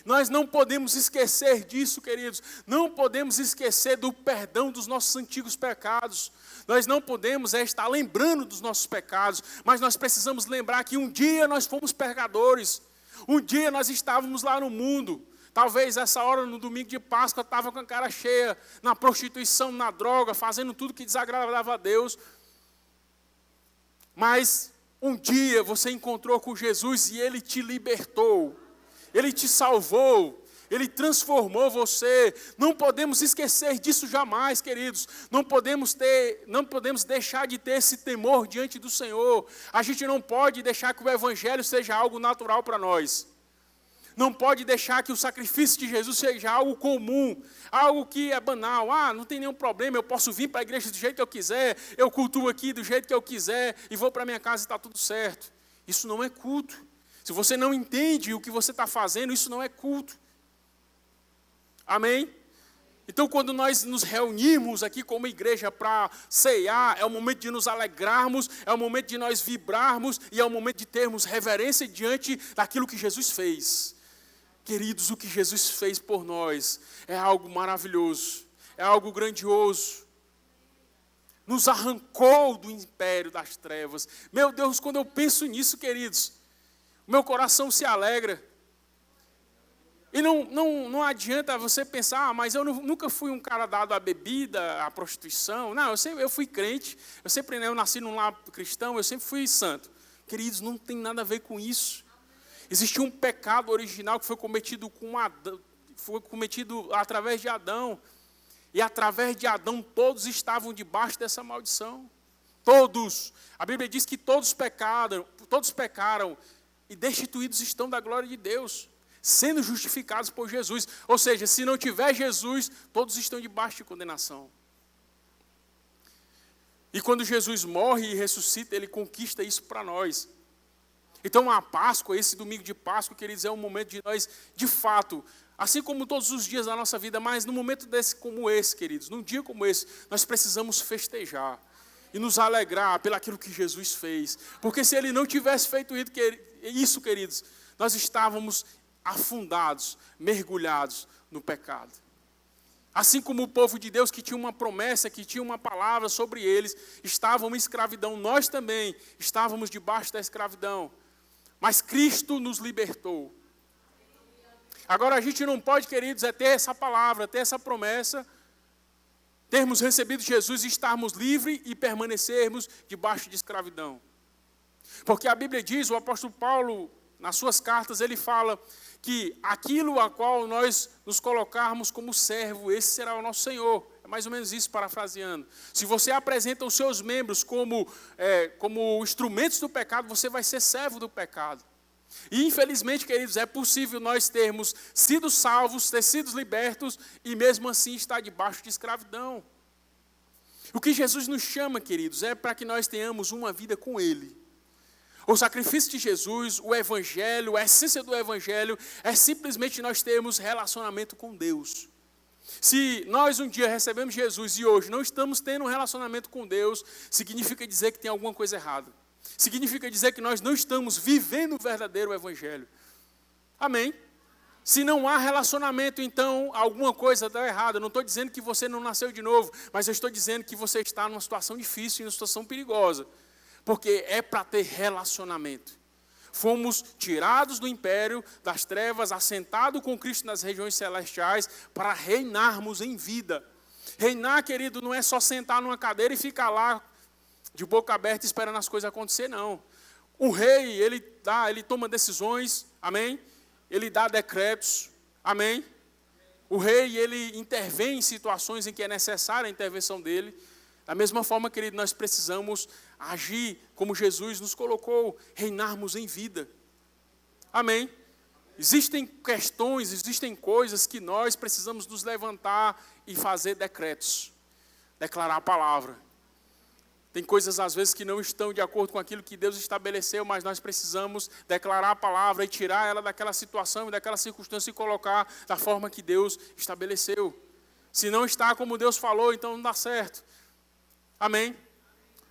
Nós não podemos esquecer disso, queridos. Não podemos esquecer do perdão dos nossos antigos pecados. Nós não podemos estar lembrando dos nossos pecados, mas nós precisamos lembrar que um dia nós fomos pecadores. Um dia nós estávamos lá no mundo. Talvez essa hora, no domingo de Páscoa, estava com a cara cheia, na prostituição, na droga, fazendo tudo que desagradava a Deus. Mas um dia você encontrou com Jesus e Ele te libertou. Ele te salvou, Ele transformou você. Não podemos esquecer disso jamais, queridos. Não podemos deixar de ter esse temor diante do Senhor. A gente não pode deixar que o Evangelho seja algo natural para nós. Não pode deixar que o sacrifício de Jesus seja algo comum, algo que é banal. Não tem nenhum problema, eu posso vir para a igreja do jeito que eu quiser, eu cultuo aqui do jeito que eu quiser e vou para a minha casa e está tudo certo. Isso não é culto. Se você não entende o que você está fazendo, isso não é culto. Amém? Então, quando nós nos reunimos aqui como igreja para ceiar, é o momento de nos alegrarmos, é o momento de nós vibrarmos e é o momento de termos reverência diante daquilo que Jesus fez. Queridos, o que Jesus fez por nós é algo maravilhoso, é algo grandioso. Nos arrancou do império das trevas. Meu Deus, quando eu penso nisso, queridos, meu coração se alegra. E não adianta você pensar, mas eu nunca fui um cara dado à bebida, à prostituição. Não, eu fui crente, eu nasci num lar cristão, eu sempre fui santo. Queridos, não tem nada a ver com isso. Existe um pecado original que foi cometido através de Adão. E através de Adão todos estavam debaixo dessa maldição. Todos. A Bíblia diz que todos pecaram e destituídos estão da glória de Deus, sendo justificados por Jesus. Ou seja, se não tiver Jesus, todos estão debaixo de condenação. E quando Jesus morre e ressuscita, Ele conquista isso para nós. Então a Páscoa, esse domingo de Páscoa, queridos, é um momento de nós, de fato, assim como todos os dias da nossa vida, mas num momento como esse, queridos, num dia como esse, nós precisamos festejar e nos alegrar pelaquilo que Jesus fez. Porque se Ele não tivesse feito isso, queridos, nós estávamos afundados, mergulhados no pecado. Assim como o povo de Deus que tinha uma promessa, que tinha uma palavra sobre eles, estavam em escravidão, nós também estávamos debaixo da escravidão. Mas Cristo nos libertou. Agora a gente não pode, queridos, ter essa palavra, ter essa promessa, termos recebido Jesus e estarmos livres e permanecermos debaixo de escravidão. Porque a Bíblia diz, o apóstolo Paulo, nas suas cartas, ele fala que aquilo a qual nós nos colocarmos como servo, esse será o nosso Senhor. É mais ou menos isso, parafraseando. Se você apresenta os seus membros como instrumentos do pecado, você vai ser servo do pecado. E infelizmente, queridos, é possível nós termos sido salvos, ter sido libertos e mesmo assim estar debaixo de escravidão. O que Jesus nos chama, queridos, é para que nós tenhamos uma vida com Ele. O sacrifício de Jesus, o Evangelho, a essência do Evangelho é simplesmente nós termos relacionamento com Deus. Se nós um dia recebemos Jesus e hoje não estamos tendo um relacionamento com Deus, significa dizer que tem alguma coisa errada. Significa dizer que nós não estamos vivendo o verdadeiro Evangelho. Amém? Se não há relacionamento, então alguma coisa está errada. Eu não estou dizendo que você não nasceu de novo, mas eu estou dizendo que você está numa situação difícil, numa situação perigosa. Porque é para ter relacionamento. Fomos tirados do império das trevas, assentados com Cristo nas regiões celestiais, para reinarmos em vida. Reinar, querido, não é só sentar numa cadeira e ficar lá de boca aberta esperando as coisas acontecer, não. O rei, ele toma decisões, amém? Ele dá decretos, amém? O rei, ele intervém em situações em que é necessária a intervenção dele. Da mesma forma, querido, nós precisamos agir como Jesus nos colocou, reinarmos em vida. Amém? Existem questões, existem coisas que nós precisamos nos levantar e fazer decretos, declarar a palavra. Tem coisas, às vezes, que não estão de acordo com aquilo que Deus estabeleceu, mas nós precisamos declarar a palavra e tirar ela daquela situação e daquela circunstância e colocar da forma que Deus estabeleceu. Se não está como Deus falou, então não dá certo. Amém?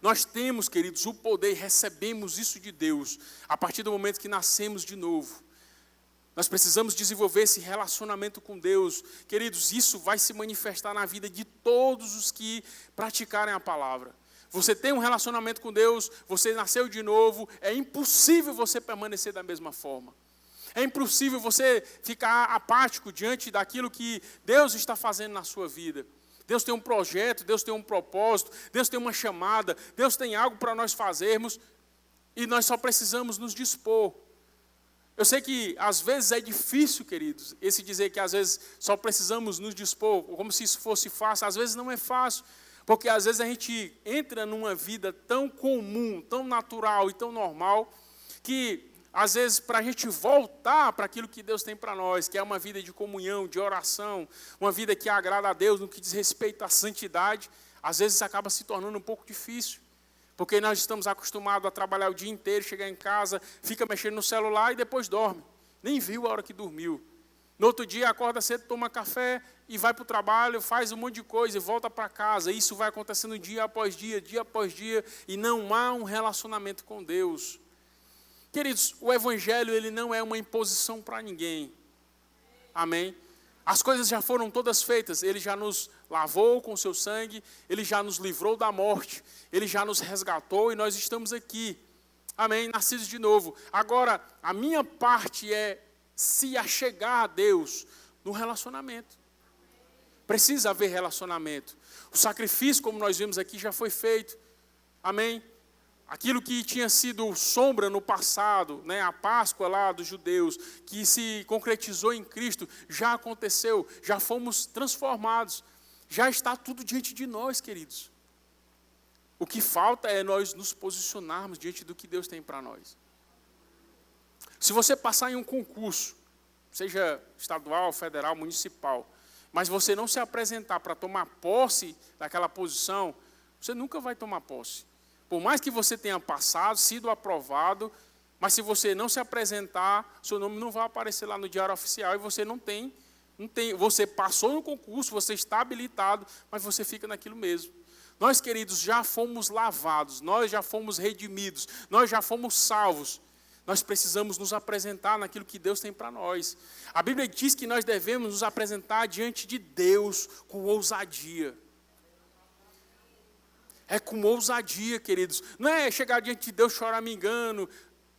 Nós temos, queridos, o poder, recebemos isso de Deus, a partir do momento que nascemos de novo. Nós precisamos desenvolver esse relacionamento com Deus. Queridos, isso vai se manifestar na vida de todos os que praticarem a palavra. Você tem um relacionamento com Deus, você nasceu de novo, é impossível você permanecer da mesma forma. É impossível você ficar apático diante daquilo que Deus está fazendo na sua vida. Deus tem um projeto, Deus tem um propósito, Deus tem uma chamada, Deus tem algo para nós fazermos e nós só precisamos nos dispor. Eu sei que às vezes é difícil, queridos, esse dizer que às vezes só precisamos nos dispor, como se isso fosse fácil, às vezes não é fácil. Porque às vezes a gente entra numa vida tão comum, tão natural e tão normal, que às vezes para a gente voltar para aquilo que Deus tem para nós, que é uma vida de comunhão, de oração, uma vida que agrada a Deus no que diz respeito à santidade, às vezes acaba se tornando um pouco difícil. Porque nós estamos acostumados a trabalhar o dia inteiro, chegar em casa, fica mexendo no celular e depois dorme. Nem viu a hora que dormiu. No outro dia, acorda cedo, toma café e vai para o trabalho, faz um monte de coisa e volta para casa. Isso vai acontecendo dia após dia e não há um relacionamento com Deus. Queridos, o Evangelho ele não é uma imposição para ninguém. Amém? As coisas já foram todas feitas. Ele já nos lavou com o seu sangue, Ele já nos livrou da morte, Ele já nos resgatou e nós estamos aqui. Amém? Nascidos de novo. Agora, a minha parte é se achegar a Deus no relacionamento. Precisa haver relacionamento. O sacrifício, como nós vimos aqui, já foi feito. Amém? Aquilo que tinha sido sombra no passado, né, a Páscoa lá dos judeus, que se concretizou em Cristo, já aconteceu, já fomos transformados. Já está tudo diante de nós, queridos. O que falta é nós nos posicionarmos diante do que Deus tem para nós. Se você passar em um concurso, seja estadual, federal, municipal, mas você não se apresentar para tomar posse daquela posição, você nunca vai tomar posse. Por mais que você tenha passado, sido aprovado, mas se você não se apresentar, seu nome não vai aparecer lá no diário oficial e você não tem, você passou no concurso, você está habilitado, mas você fica naquilo mesmo. Nós, queridos, já fomos lavados, nós já fomos redimidos, nós já fomos salvos. Nós precisamos nos apresentar naquilo que Deus tem para nós. A Bíblia diz que nós devemos nos apresentar diante de Deus com ousadia. É com ousadia, queridos. Não é chegar diante de Deus choramingando,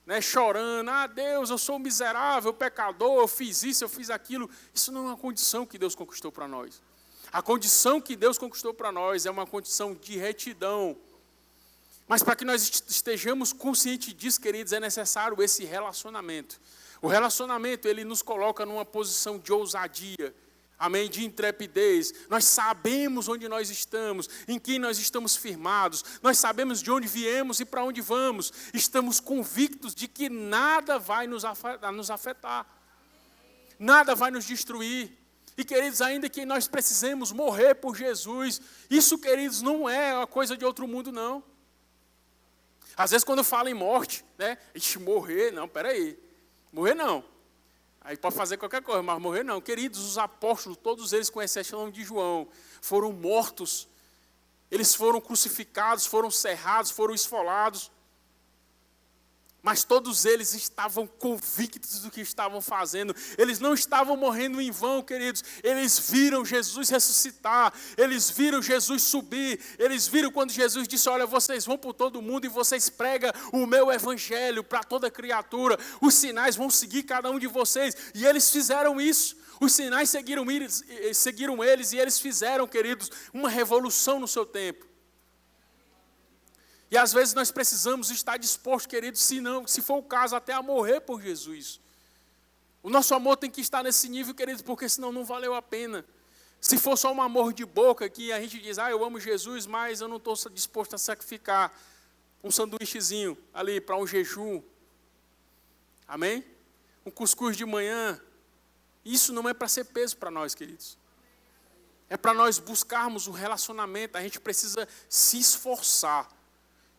né, chorando. Ah, Deus, eu sou miserável, pecador, eu fiz isso, eu fiz aquilo. Isso não é uma condição que Deus conquistou para nós. A condição que Deus conquistou para nós é uma condição de retidão. Mas para que nós estejamos conscientes disso, queridos, é necessário esse relacionamento. O relacionamento, ele nos coloca numa posição de ousadia, amém, de intrepidez. Nós sabemos onde nós estamos, em quem nós estamos firmados. Nós sabemos de onde viemos e para onde vamos. Estamos convictos de que nada vai nos afetar. Nada vai nos destruir. E, queridos, ainda que nós precisemos morrer por Jesus, isso, queridos, não é uma coisa de outro mundo, não. Às vezes, quando fala em morte, né? Morrer, não, peraí. Morrer não. Aí pode fazer qualquer coisa, mas morrer não. Queridos, os apóstolos, todos eles, com exceção de João, foram mortos. Eles foram crucificados, foram serrados, foram esfolados. Mas todos eles estavam convictos do que estavam fazendo. Eles não estavam morrendo em vão, queridos. Eles viram Jesus ressuscitar. Eles viram Jesus subir. Eles viram quando Jesus disse, olha, vocês vão por todo mundo e vocês pregam o meu evangelho para toda criatura. Os sinais vão seguir cada um de vocês. E eles fizeram isso. Os sinais seguiram eles e eles fizeram, queridos, uma revolução no seu tempo. E às vezes nós precisamos estar dispostos, queridos, se for o caso, até a morrer por Jesus. O nosso amor tem que estar nesse nível, queridos, porque senão não valeu a pena. Se for só um amor de boca, que a gente diz, eu amo Jesus, mas eu não estou disposto a sacrificar um sanduíchezinho ali para um jejum. Amém? Um cuscuz de manhã. Isso não é para ser peso para nós, queridos. É para nós buscarmos o relacionamento. A gente precisa se esforçar.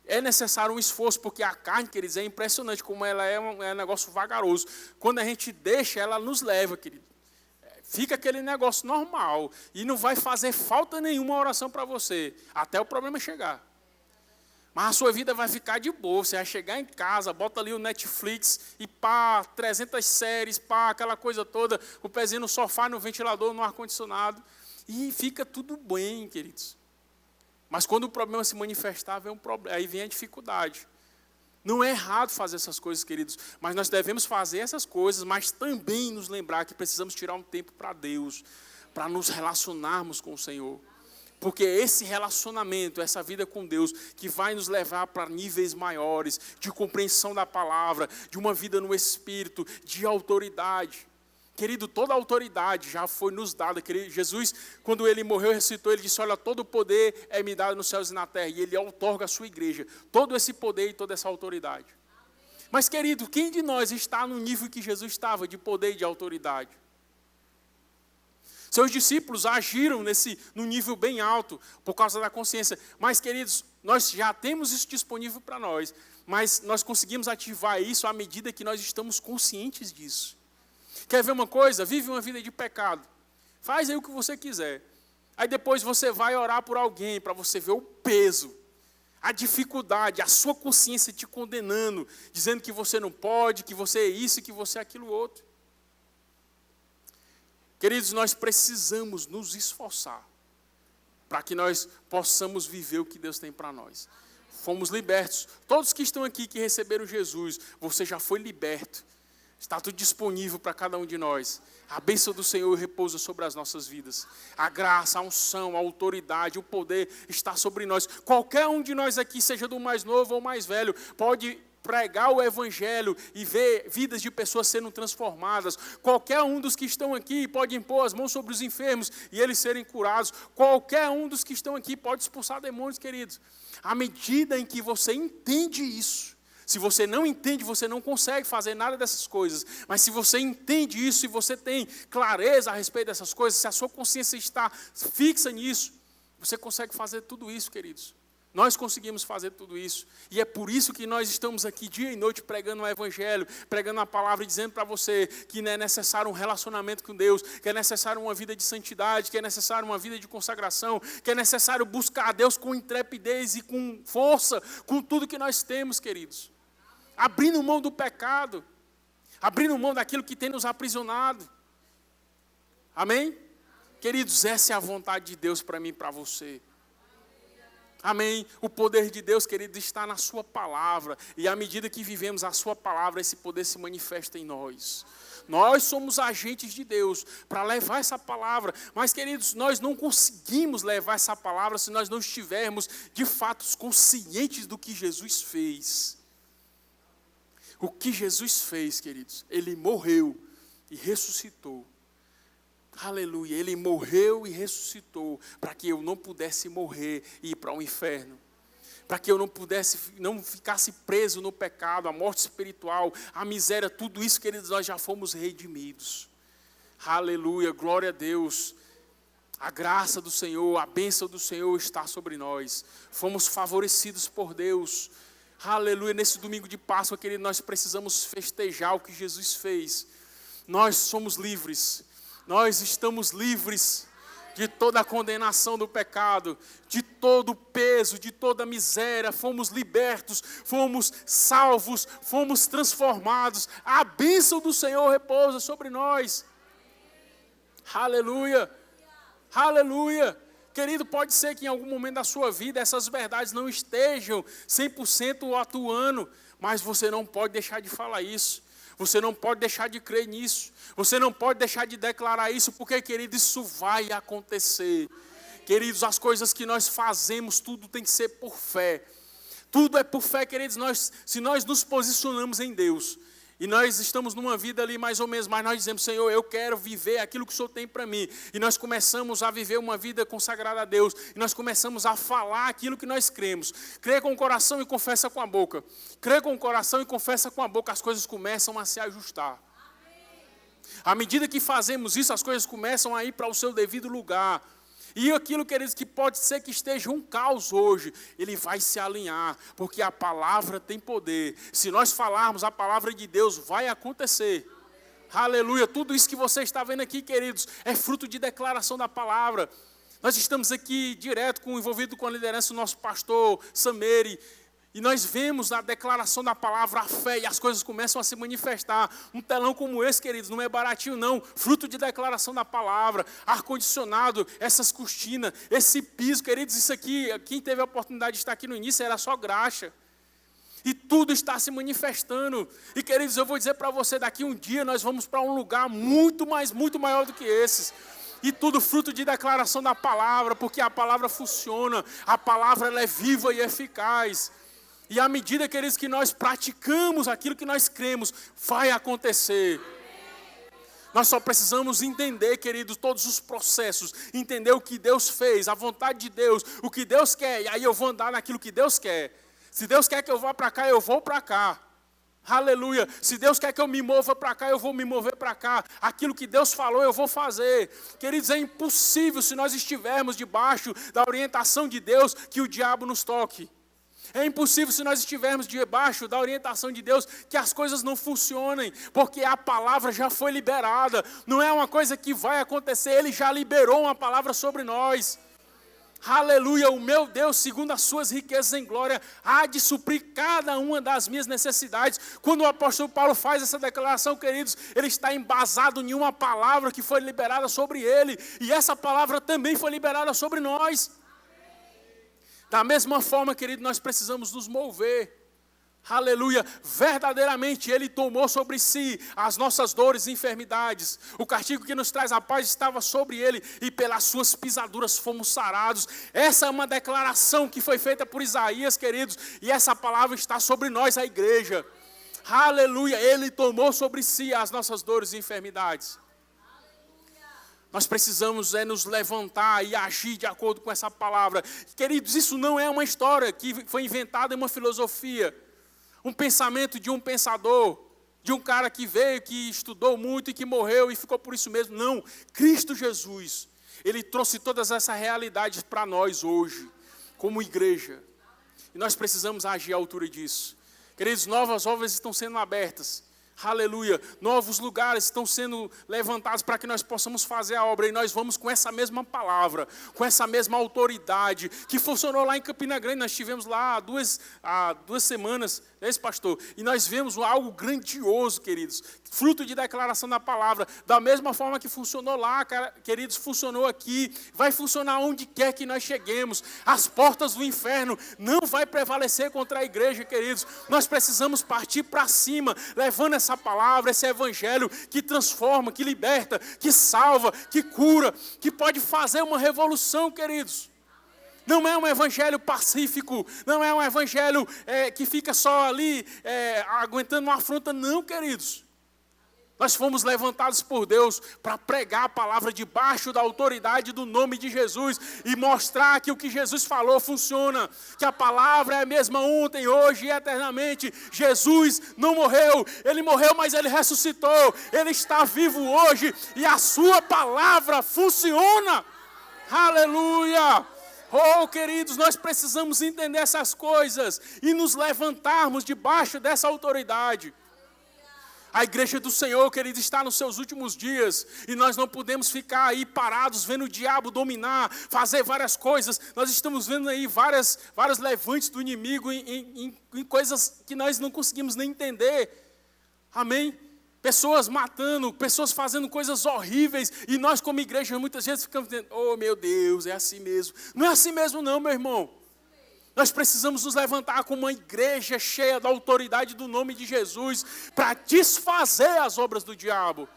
É necessário um esforço, porque a carne, queridos, é impressionante como ela é um negócio vagaroso. Quando a gente deixa, ela nos leva, querido. Fica aquele negócio normal. E não vai fazer falta nenhuma oração para você, até o problema chegar. Mas a sua vida vai ficar de boa. Você vai chegar em casa, bota ali o Netflix e 300 séries, aquela coisa toda, o pezinho no sofá, no ventilador, no ar-condicionado. E fica tudo bem, queridos. Mas quando o problema se manifestar, aí vem a dificuldade. Não é errado fazer essas coisas, queridos, mas nós devemos fazer essas coisas, mas também nos lembrar que precisamos tirar um tempo para Deus, para nos relacionarmos com o Senhor. Porque é esse relacionamento, essa vida com Deus, que vai nos levar para níveis maiores, de compreensão da palavra, de uma vida no Espírito, de autoridade. Querido, toda a autoridade já foi nos dada. Querido, Jesus, quando ele morreu e ressuscitou, ele disse, olha, todo o poder é me dado nos céus e na terra. E ele outorga a sua igreja todo esse poder e toda essa autoridade. Mas, querido, quem de nós está no nível que Jesus estava, de poder e de autoridade? Seus discípulos agiram num nível bem alto, por causa da consciência. Mas, queridos, nós já temos isso disponível para nós. Mas nós conseguimos ativar isso à medida que nós estamos conscientes disso. Quer ver uma coisa? Vive uma vida de pecado. Faz aí o que você quiser. Aí depois você vai orar por alguém para você ver o peso, a dificuldade, a sua consciência te condenando, dizendo que você não pode, que você é isso e que você é aquilo outro. Queridos, nós precisamos nos esforçar para que nós possamos viver o que Deus tem para nós. Fomos libertos. Todos que estão aqui, que receberam Jesus, você já foi liberto. Está tudo disponível para cada um de nós. A bênção do Senhor repousa sobre as nossas vidas. A graça, a unção, a autoridade, o poder está sobre nós. Qualquer um de nós aqui, seja do mais novo ou mais velho, pode pregar o Evangelho e ver vidas de pessoas sendo transformadas. Qualquer um dos que estão aqui pode impor as mãos sobre os enfermos e eles serem curados. Qualquer um dos que estão aqui pode expulsar demônios, queridos. À medida em que você entende isso, se você não entende, você não consegue fazer nada dessas coisas. Mas se você entende isso, se você tem clareza a respeito dessas coisas, se a sua consciência está fixa nisso, você consegue fazer tudo isso, queridos. Nós conseguimos fazer tudo isso. E é por isso que nós estamos aqui dia e noite pregando o Evangelho, pregando a palavra e dizendo para você que é necessário um relacionamento com Deus, que é necessário uma vida de santidade, que é necessário uma vida de consagração, que é necessário buscar a Deus com intrepidez e com força, com tudo que nós temos, queridos. Abrindo mão do pecado, abrindo mão daquilo que tem nos aprisionado. Amém? Queridos, essa é a vontade de Deus para mim e para você. Amém? O poder de Deus, querido, está na sua palavra. E à medida que vivemos a sua palavra, esse poder se manifesta em nós. Nós somos agentes de Deus para levar essa palavra. Mas, queridos, nós não conseguimos levar essa palavra se nós não estivermos, de fato, conscientes do que Jesus fez. O que Jesus fez, queridos? Ele morreu e ressuscitou. Aleluia, ele morreu e ressuscitou para que eu não pudesse morrer e ir para o inferno. Para que eu não ficasse preso no pecado, a morte espiritual, a miséria, tudo isso, queridos, nós já fomos redimidos. Aleluia, glória a Deus. A graça do Senhor, a bênção do Senhor está sobre nós. Fomos favorecidos por Deus. Aleluia, nesse domingo de Páscoa, querido, nós precisamos festejar o que Jesus fez. Nós somos livres. Nós estamos livres de toda a condenação do pecado, de todo o peso, de toda a miséria. Fomos libertos, fomos salvos, fomos transformados. A bênção do Senhor repousa sobre nós. Aleluia, aleluia. Querido, pode ser que em algum momento da sua vida essas verdades não estejam 100% atuando, mas você não pode deixar de falar isso. Você não pode deixar de crer nisso. Você não pode deixar de declarar isso, porque, querido, isso vai acontecer. Queridos, as coisas que nós fazemos, tudo tem que ser por fé. Tudo é por fé, queridos. Se nós nos posicionamos em Deus, E nós estamos numa vida ali mais ou menos, mas nós dizemos, Senhor, eu quero viver aquilo que o Senhor tem para mim. E nós começamos a viver uma vida consagrada a Deus. E nós começamos a falar aquilo que nós cremos. Crê com o coração e confessa com a boca. Crê com o coração e confessa com a boca, as coisas começam a se ajustar. À medida que fazemos isso, as coisas começam a ir para o seu devido lugar. E aquilo, queridos, que pode ser que esteja um caos hoje, ele vai se alinhar, porque a palavra tem poder. Se nós falarmos a palavra de Deus, vai acontecer. Aleluia, tudo isso que você está vendo aqui, queridos, é fruto de declaração da palavra. Nós estamos aqui direto envolvido com a liderança do nosso pastor Sameri. E nós vemos na declaração da palavra a fé e as coisas começam a se manifestar. Um telão como esse, queridos, não é baratinho não. Fruto de declaração da palavra, ar-condicionado, essas cortinas, esse piso, queridos, isso aqui, quem teve a oportunidade de estar aqui no início era só graxa. E tudo está se manifestando. E, queridos, eu vou dizer para você, daqui um dia nós vamos para um lugar muito maior do que esses. E tudo fruto de declaração da palavra, porque a palavra funciona, a palavra ela é viva e eficaz. E à medida, queridos, que nós praticamos aquilo que nós cremos, vai acontecer. Nós só precisamos entender, queridos, todos os processos, entender o que Deus fez, a vontade de Deus, o que Deus quer, e aí eu vou andar naquilo que Deus quer. Se Deus quer que eu vá para cá, eu vou para cá. Aleluia. Se Deus quer que eu me mova para cá, eu vou me mover para cá. Aquilo que Deus falou, eu vou fazer. Queridos, é impossível, se nós estivermos debaixo da orientação de Deus, que o diabo nos toque. É impossível, se nós estivermos debaixo da orientação de Deus, que as coisas não funcionem, porque a palavra já foi liberada. Não é uma coisa que vai acontecer, Ele já liberou uma palavra sobre nós. Aleluia, o meu Deus, segundo as suas riquezas em glória, há de suprir cada uma das minhas necessidades. Quando o apóstolo Paulo faz essa declaração, queridos, ele está embasado em uma palavra que foi liberada sobre ele, e essa palavra também foi liberada sobre nós. Da mesma forma, querido, nós precisamos nos mover. Aleluia, verdadeiramente Ele tomou sobre si as nossas dores e enfermidades. O castigo que nos traz a paz estava sobre Ele, e pelas suas pisaduras fomos sarados. Essa é uma declaração que foi feita por Isaías, queridos, e essa palavra está sobre nós, a igreja. Aleluia, Ele tomou sobre si as nossas dores e enfermidades. Nós precisamos nos levantar e agir de acordo com essa palavra. Queridos, isso não é uma história que foi inventada em uma filosofia. Um pensamento de um pensador, de um cara que veio, que estudou muito e que morreu e ficou por isso mesmo. Não, Cristo Jesus, Ele trouxe todas essas realidades para nós hoje, como igreja. E nós precisamos agir à altura disso. Queridos, novas obras estão sendo abertas. Aleluia, novos lugares estão sendo levantados para que nós possamos fazer a obra, e nós vamos com essa mesma palavra, com essa mesma autoridade, que funcionou lá em Campina Grande. Nós estivemos lá há duas semanas, não é isso, pastor? E nós vemos algo grandioso, queridos, fruto de declaração da palavra, da mesma forma que funcionou lá, queridos, funcionou aqui, vai funcionar onde quer que nós cheguemos. As portas do inferno não vai prevalecer contra a igreja, queridos. Nós precisamos partir para cima, levando essa palavra, esse evangelho que transforma, que liberta, que salva, que cura, que pode fazer uma revolução, queridos. Não é um evangelho pacífico, não é um evangelho que fica só ali aguentando uma afronta, não, queridos. Nós fomos levantados por Deus para pregar a palavra debaixo da autoridade do nome de Jesus e mostrar que o que Jesus falou funciona, que a palavra é a mesma ontem, hoje e eternamente. Jesus não morreu, Ele morreu, mas Ele ressuscitou, Ele está vivo hoje e a sua palavra funciona. Aleluia! Oh, queridos, nós precisamos entender essas coisas e nos levantarmos debaixo dessa autoridade. A igreja do Senhor, querido, está nos seus últimos dias. E nós não podemos ficar aí parados, vendo o diabo dominar, fazer várias coisas. Nós estamos vendo aí vários levantes do inimigo em coisas que nós não conseguimos nem entender. Amém? Pessoas matando, pessoas fazendo coisas horríveis. E nós como igreja muitas vezes ficamos dizendo, oh meu Deus, é assim mesmo. Não é assim mesmo não, meu irmão. Nós precisamos nos levantar como uma igreja cheia da autoridade do nome de Jesus para desfazer as obras do diabo.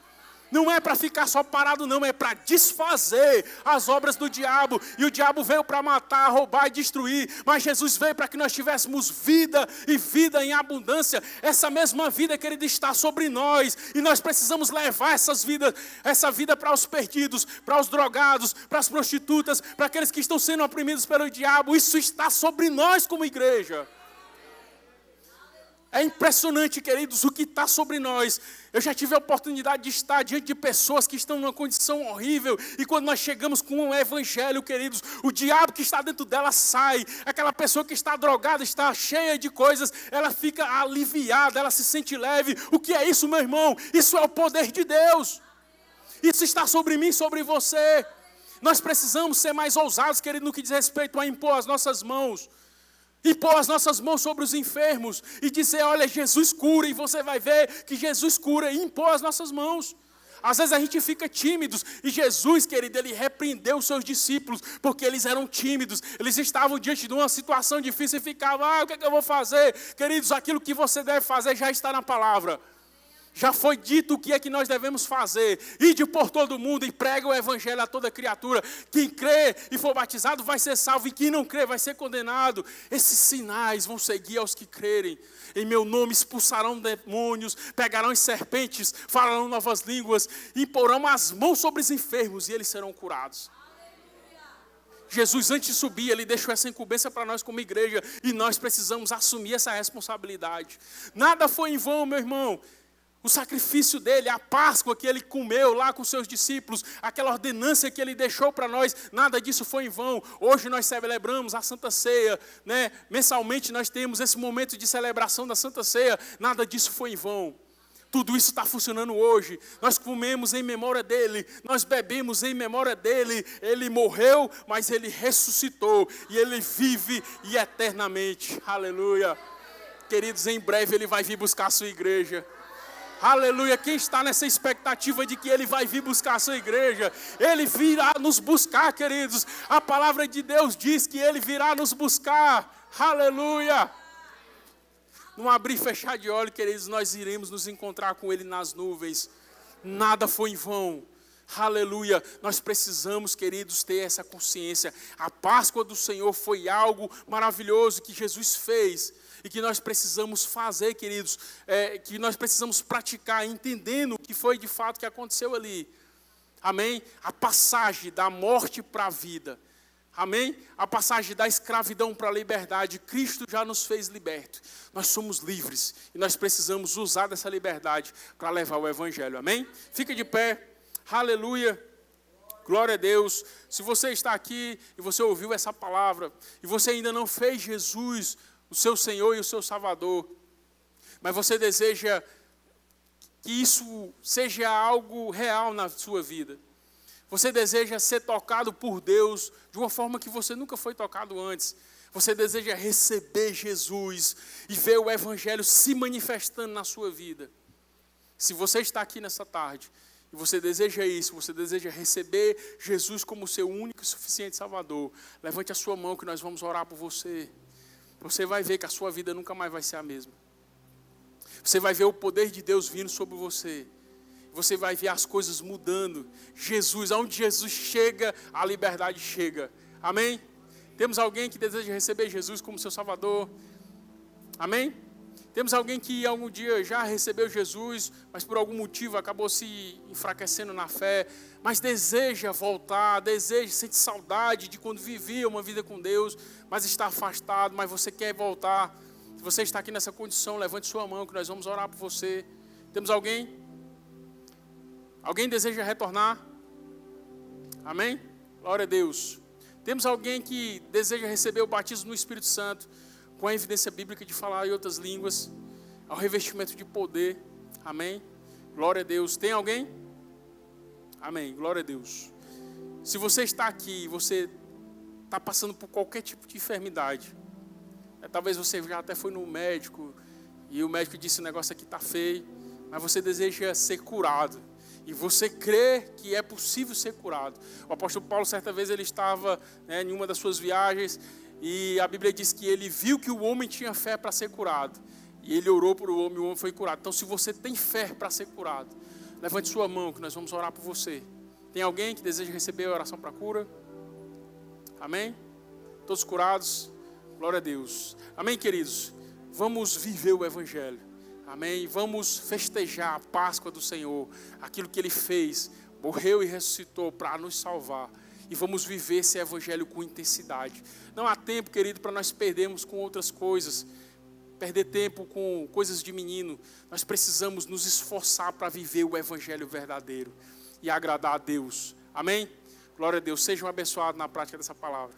Não é para ficar só parado, não. É para desfazer as obras do diabo. E o diabo veio para matar, roubar e destruir. Mas Jesus veio para que nós tivéssemos vida e vida em abundância. Essa mesma vida, querido, está sobre nós. E nós precisamos levar essa vida para os perdidos, para os drogados, para as prostitutas, para aqueles que estão sendo oprimidos pelo diabo. Isso está sobre nós como igreja. É impressionante, queridos, o que está sobre nós. Eu já tive a oportunidade de estar diante de pessoas que estão numa condição horrível. E quando nós chegamos com o evangelho, queridos, o diabo que está dentro dela sai. Aquela pessoa que está drogada, está cheia de coisas, ela fica aliviada, ela se sente leve. O que é isso, meu irmão? Isso é o poder de Deus. Isso está sobre mim, sobre você. Nós precisamos ser mais ousados, querido, no que diz respeito a impor as nossas mãos. E pôr as nossas mãos sobre os enfermos. E dizer, olha, Jesus cura. E você vai ver que Jesus cura. E impor as nossas mãos. Às vezes a gente fica tímidos. E Jesus, querido, ele repreendeu os seus discípulos. Porque eles eram tímidos. Eles estavam diante de uma situação difícil. E ficavam, o que é que eu vou fazer? Queridos, aquilo que você deve fazer já está na palavra. Já foi dito o que é que nós devemos fazer. Ide por todo mundo e prega o evangelho a toda criatura. Quem crê e for batizado vai ser salvo. E quem não crê vai ser condenado. Esses sinais vão seguir aos que crerem. Em meu nome expulsarão demônios, pegarão as serpentes, falarão novas línguas, imporão as mãos sobre os enfermos e eles serão curados. Jesus, antes de subir, ele deixou essa incumbência para nós como igreja. E nós precisamos assumir essa responsabilidade. Nada foi em vão, meu irmão. O sacrifício dele, a Páscoa que ele comeu lá com seus discípulos, aquela ordenança que ele deixou para nós, nada disso foi em vão. Hoje nós celebramos a Santa Ceia, né? Mensalmente nós temos esse momento de celebração da Santa Ceia, nada disso foi em vão. Tudo isso está funcionando hoje. Nós comemos em memória dele, nós bebemos em memória dele. Ele morreu, mas ele ressuscitou e ele vive e eternamente. Aleluia. Queridos, em breve ele vai vir buscar a sua igreja. Aleluia, quem está nessa expectativa de que ele vai vir buscar a sua igreja? Ele virá nos buscar, queridos. A palavra de Deus diz que ele virá nos buscar. Aleluia. Num abrir e fechar de olhos, queridos, nós iremos nos encontrar com ele nas nuvens. Nada foi em vão. Aleluia, nós precisamos, queridos, ter essa consciência. A Páscoa do Senhor foi algo maravilhoso que Jesus fez. E que nós precisamos fazer, queridos, que nós precisamos praticar, entendendo o que foi de fato que aconteceu ali. Amém? A passagem da morte para a vida. Amém? A passagem da escravidão para a liberdade. Cristo já nos fez libertos. Nós somos livres. E nós precisamos usar dessa liberdade para levar o evangelho. Amém? Fica de pé. Aleluia. Glória a Deus. Se você está aqui e você ouviu essa palavra e você ainda não fez Jesus o seu Senhor e o seu Salvador, mas você deseja que isso seja algo real na sua vida. Você deseja ser tocado por Deus de uma forma que você nunca foi tocado antes. Você deseja receber Jesus e ver o Evangelho se manifestando na sua vida. Se você está aqui nessa tarde e você deseja isso, você deseja receber Jesus como seu único e suficiente Salvador, levante a sua mão que nós vamos orar por você. Você vai ver que a sua vida nunca mais vai ser a mesma. Você vai ver o poder de Deus vindo sobre você. Você vai ver as coisas mudando. Jesus, aonde Jesus chega, a liberdade chega. Amém? Temos alguém que deseja receber Jesus como seu Salvador? Amém? Temos alguém que algum dia já recebeu Jesus, mas por algum motivo acabou se enfraquecendo na fé, mas deseja voltar, sente saudade de quando vivia uma vida com Deus, mas está afastado, mas você quer voltar. Se você está aqui nessa condição, levante sua mão que nós vamos orar por você. Temos alguém? Alguém deseja retornar? Amém? Glória a Deus. Temos alguém que deseja receber o batismo no Espírito Santo, com a evidência bíblica de falar em outras línguas, ao revestimento de poder. Amém? Glória a Deus. Tem alguém? Amém. Glória a Deus. Se você está aqui e você está passando por qualquer tipo de enfermidade, talvez você já até foi no médico e o médico disse: o negócio aqui está feio, mas você deseja ser curado. E você crê que é possível ser curado. O apóstolo Paulo, certa vez, ele estava em uma das suas viagens e a Bíblia diz que ele viu que o homem tinha fé para ser curado. E ele orou para o homem foi curado. Então, se você tem fé para ser curado, Levante sua mão que nós vamos orar por você. Tem alguém que deseja receber a oração para cura? Amém? Todos curados? Glória a Deus. Amém, queridos? Vamos viver o Evangelho. Amém? Vamos festejar a Páscoa do Senhor. Aquilo que Ele fez, morreu e ressuscitou para nos salvar. E vamos viver esse Evangelho com intensidade. Não há tempo, querido, para nós perdermos com outras coisas. Perder tempo com coisas de menino. Nós precisamos nos esforçar para viver o Evangelho verdadeiro e agradar a Deus. Amém? Glória a Deus. Sejam abençoados na prática dessa palavra.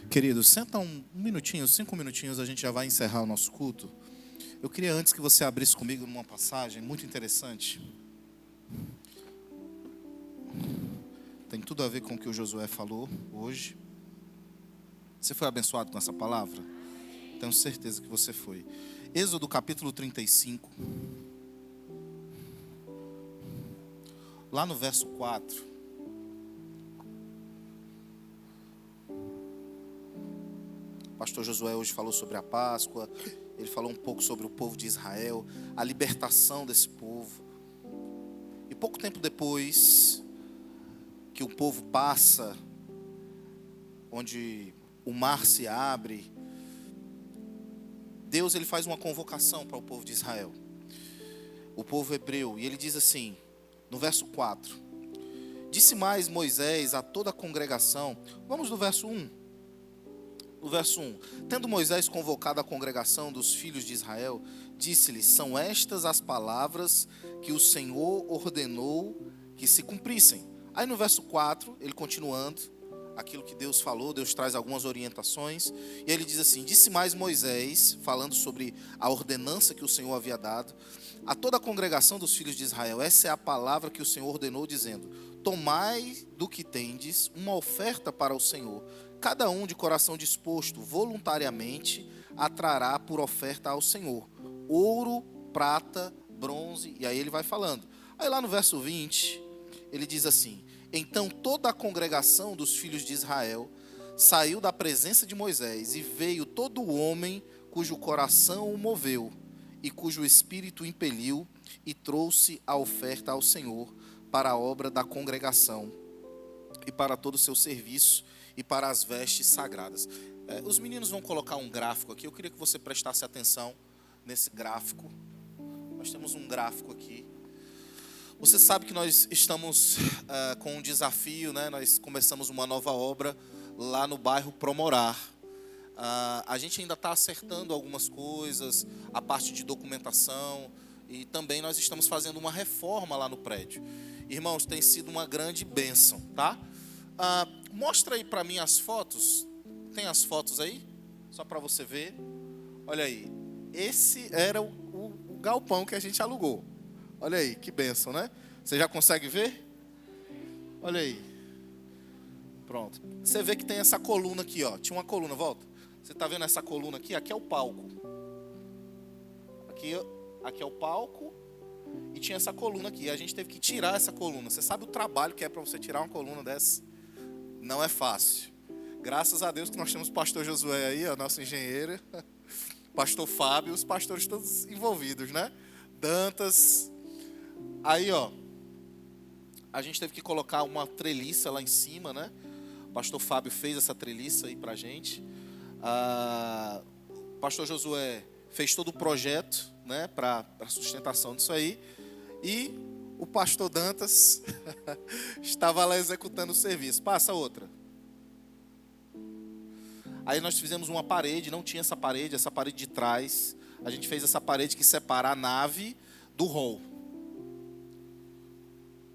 Queridos, senta um minutinho, 5 minutinhos, a gente já vai encerrar o nosso culto. Eu queria antes que você abrisse comigo numa passagem muito interessante. Tem tudo a ver com o que o Josué falou hoje. Você foi abençoado com essa palavra? Tenho certeza que você foi. Êxodo capítulo 35. Lá no verso 4. O pastor Josué hoje falou sobre a Páscoa. Ele falou um pouco sobre o povo de Israel, a libertação desse povo. E pouco tempo depois que o povo passa, onde o mar se abre, Deus ele faz uma convocação para o povo de Israel, o povo hebreu, e ele diz assim, no verso 4: disse mais Moisés a toda a congregação. Vamos no verso 1. No verso 1, tendo Moisés convocado a congregação dos filhos de Israel, disse-lhes, são estas as palavras que o Senhor ordenou que se cumprissem. Aí no verso 4, ele continuando, aquilo que Deus falou, Deus traz algumas orientações, e ele diz assim, disse mais Moisés, falando sobre a ordenança que o Senhor havia dado, a toda a congregação dos filhos de Israel, essa é a palavra que o Senhor ordenou, dizendo, tomai do que tendes uma oferta para o Senhor, cada um de coração disposto, voluntariamente, atrará por oferta ao Senhor, ouro, prata, bronze, e aí ele vai falando. Aí lá no verso 20, ele diz assim, então toda a congregação dos filhos de Israel saiu da presença de Moisés, e veio todo o homem cujo coração o moveu, e cujo espírito impeliu, e trouxe a oferta ao Senhor, para a obra da congregação, e para todo o seu serviço, e para as vestes sagradas. Os meninos vão colocar um gráfico aqui. Eu queria que você prestasse atenção nesse gráfico. Nós temos um gráfico aqui. Você sabe que nós estamos com um desafio, né? Nós começamos uma nova obra lá no bairro Promorar. A gente ainda está acertando algumas coisas, a parte de documentação, e também nós estamos fazendo uma reforma lá no prédio. Irmãos, tem sido uma grande bênção, tá? Mostra aí para mim as fotos. Tem as fotos aí? Só para você ver. Olha aí. Esse era o galpão que a gente alugou. Olha aí, que bênção, né? Você já consegue ver? Olha aí. Pronto. Você vê que tem essa coluna aqui, ó. Tinha uma coluna, volta. Você está vendo essa coluna aqui? Aqui é o palco. Aqui é o palco. E tinha essa coluna aqui. A gente teve que tirar essa coluna. Você sabe o trabalho que é para você tirar uma coluna dessa? Não é fácil. Graças a Deus que nós temos o pastor Josué aí, ó, nosso engenheiro. Pastor Fábio, os pastores todos envolvidos, né? Dantas. Aí, ó. A gente teve que colocar uma treliça lá em cima, né? O pastor Fábio fez essa treliça aí pra gente. O pastor Josué fez todo o projeto, né, para a sustentação disso aí. E o pastor Dantas estava lá executando o serviço. Passa outra. Aí nós fizemos uma parede, não tinha essa parede de trás. A gente fez essa parede que separa a nave do hall.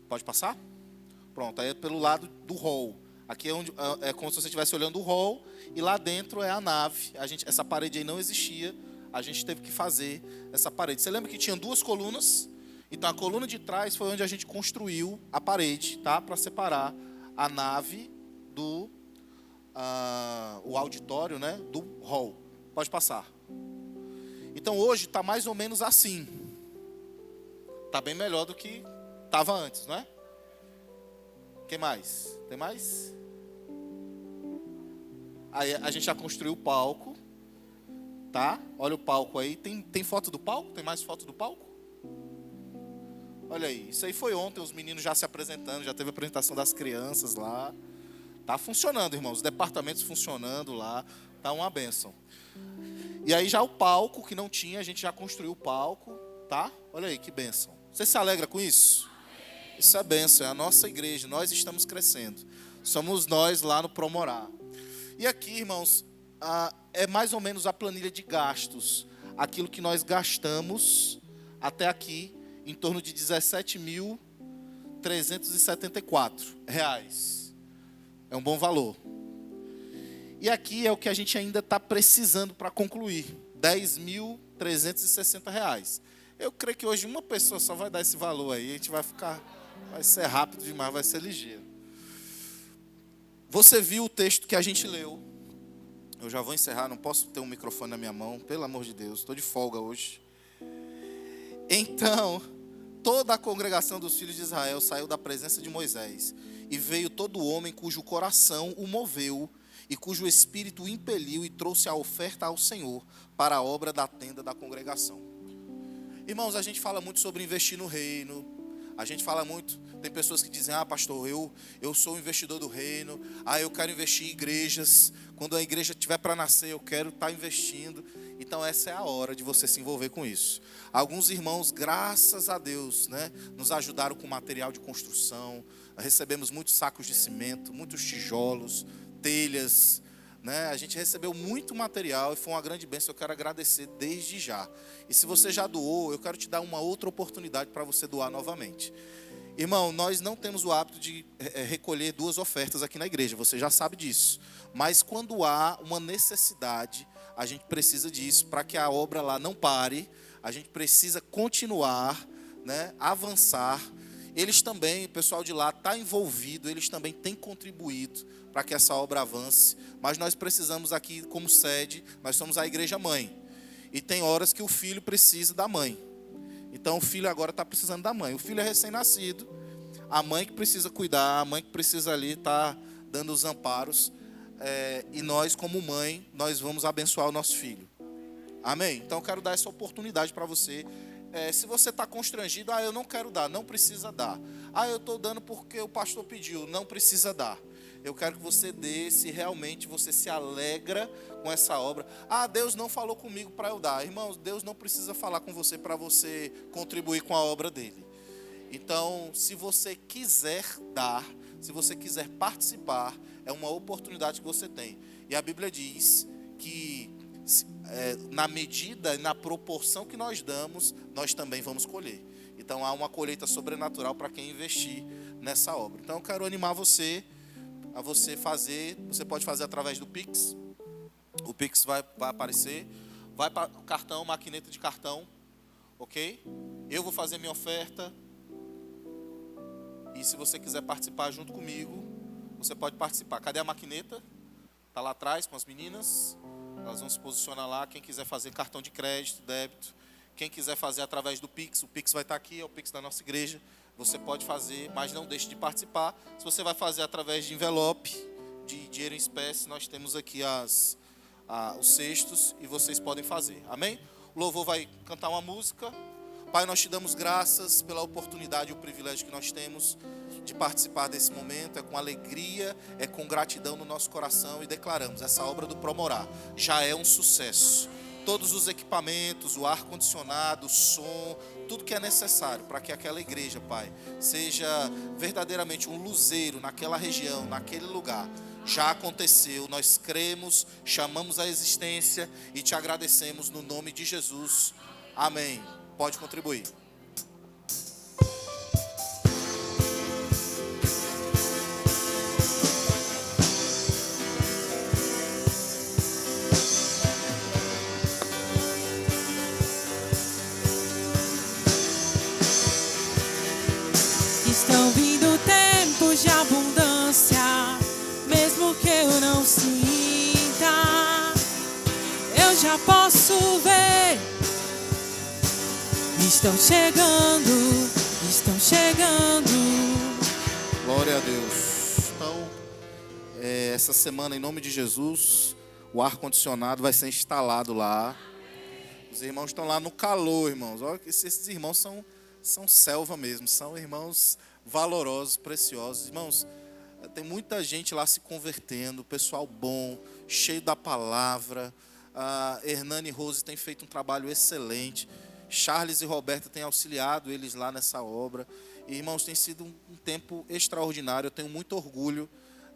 Pode passar? Pronto, aí é pelo lado do hall. Aqui é, onde, é como se você estivesse olhando o hall e lá dentro é a nave. Essa parede aí não existia, a gente teve que fazer essa parede. Você lembra que tinha 2 colunas? Então a coluna de trás foi onde a gente construiu a parede, tá? Para separar a nave do o auditório, né? Do hall. Pode passar. Então hoje está mais ou menos assim. Está bem melhor do que estava antes, não é? O que mais? Tem mais? Aí a gente já construiu o palco, tá? Olha o palco aí. Tem foto do palco? Tem mais foto do palco? Olha aí, isso aí foi ontem, os meninos já se apresentando, já teve a apresentação das crianças lá. Tá funcionando, irmãos, os departamentos funcionando lá, tá uma bênção. E aí já o palco, que não tinha, a gente já construiu o palco, tá? Olha aí, que bênção. Você se alegra com isso? Isso é bênção, é a nossa igreja, nós estamos crescendo. Somos nós lá no Promorá. E aqui, irmãos, é mais ou menos a planilha de gastos. Aquilo que nós gastamos até aqui, em torno de R$17.374. É um bom valor. E aqui é o que a gente ainda está precisando para concluir. R$10.360. Eu creio que hoje uma pessoa só vai dar esse valor aí. A gente vai ser rápido demais, vai ser ligeiro. Você viu o texto que a gente leu. Eu já vou encerrar, não posso ter um microfone na minha mão. Pelo amor de Deus, estou de folga hoje. Então, toda a congregação dos filhos de Israel saiu da presença de Moisés. E veio todo homem cujo coração o moveu e cujo espírito o impeliu e trouxe a oferta ao Senhor para a obra da tenda da congregação. Irmãos, a gente fala muito sobre investir no reino. A gente fala muito, tem pessoas que dizem, pastor, eu sou um investidor do reino. Eu quero investir em igrejas. Quando a igreja estiver para nascer, eu quero estar investindo. Então essa é a hora de você se envolver com isso. Alguns irmãos, graças a Deus, né, nos ajudaram com material de construção. Recebemos muitos sacos de cimento, muitos tijolos, telhas, né? A gente recebeu muito material e foi uma grande bênção. Eu quero agradecer desde já. E se você já doou, eu quero te dar uma outra oportunidade para você doar novamente. Irmão, nós não temos o hábito de recolher 2 ofertas aqui na igreja, você já sabe disso. Mas quando há uma necessidade, a gente precisa disso para que a obra lá não pare. A gente precisa continuar, né, avançar. Eles também, o pessoal de lá está envolvido, eles também têm contribuído para que essa obra avance. Mas nós precisamos aqui, como sede, nós somos a igreja mãe. E tem horas que o filho precisa da mãe. Então o filho agora está precisando da mãe. O filho é recém-nascido, a mãe que precisa cuidar, a mãe que precisa ali estar dando os amparos. E nós, como mãe, nós vamos abençoar o nosso filho. Amém? Então eu quero dar essa oportunidade para você. Se você está constrangido, eu não quero dar, não precisa dar. Eu estou dando porque o pastor pediu, não precisa dar. Eu quero que você dê se realmente você se alegra com essa obra. Deus não falou comigo para eu dar. Irmãos, Deus não precisa falar com você para você contribuir com a obra dele. Então, se você quiser dar, se você quiser participar, é uma oportunidade que você tem. E a Bíblia diz que na medida e na proporção que nós damos, nós também vamos colher. Então há uma colheita sobrenatural para quem investir nessa obra. Então eu quero animar você a você fazer. Você pode fazer através do Pix. O Pix vai aparecer. Vai para o cartão, maquineta de cartão. Ok? Eu vou fazer minha oferta. E se você quiser participar junto comigo, você pode participar. Cadê a maquineta? Está lá atrás com as meninas. Elas vão se posicionar lá. Quem quiser fazer cartão de crédito, débito. Quem quiser fazer através do Pix, o Pix vai estar aqui, é o Pix da nossa igreja. Você pode fazer, mas não deixe de participar. Se você vai fazer através de envelope, de dinheiro em espécie, nós temos aqui os cestos e vocês podem fazer. Amém? O louvor vai cantar uma música. Pai, nós te damos graças pela oportunidade e o privilégio que nós temos de participar desse momento. É com alegria, é com gratidão no nosso coração e declaramos, essa obra do Promorá já é um sucesso. Todos os equipamentos, o ar-condicionado, o som, tudo que é necessário para que aquela igreja, Pai, seja verdadeiramente um luzeiro naquela região, naquele lugar. Já aconteceu, nós cremos, chamamos a existência e te agradecemos no nome de Jesus. Amém. Pode contribuir. Estão vindo tempos de abundância, mesmo que eu não sinta, eu já posso ver. Estão chegando, estão chegando. Glória a Deus. Então, essa semana, em nome de Jesus, o ar-condicionado vai ser instalado lá. Os irmãos estão lá no calor, irmãos. Olha que esses irmãos são selva mesmo, são irmãos valorosos, preciosos. Irmãos, tem muita gente lá se convertendo, pessoal bom, cheio da palavra. A Hernani e Rose têm feito um trabalho excelente. Charles e Roberta têm auxiliado eles lá nessa obra. E, irmãos, tem sido um tempo extraordinário. Eu tenho muito orgulho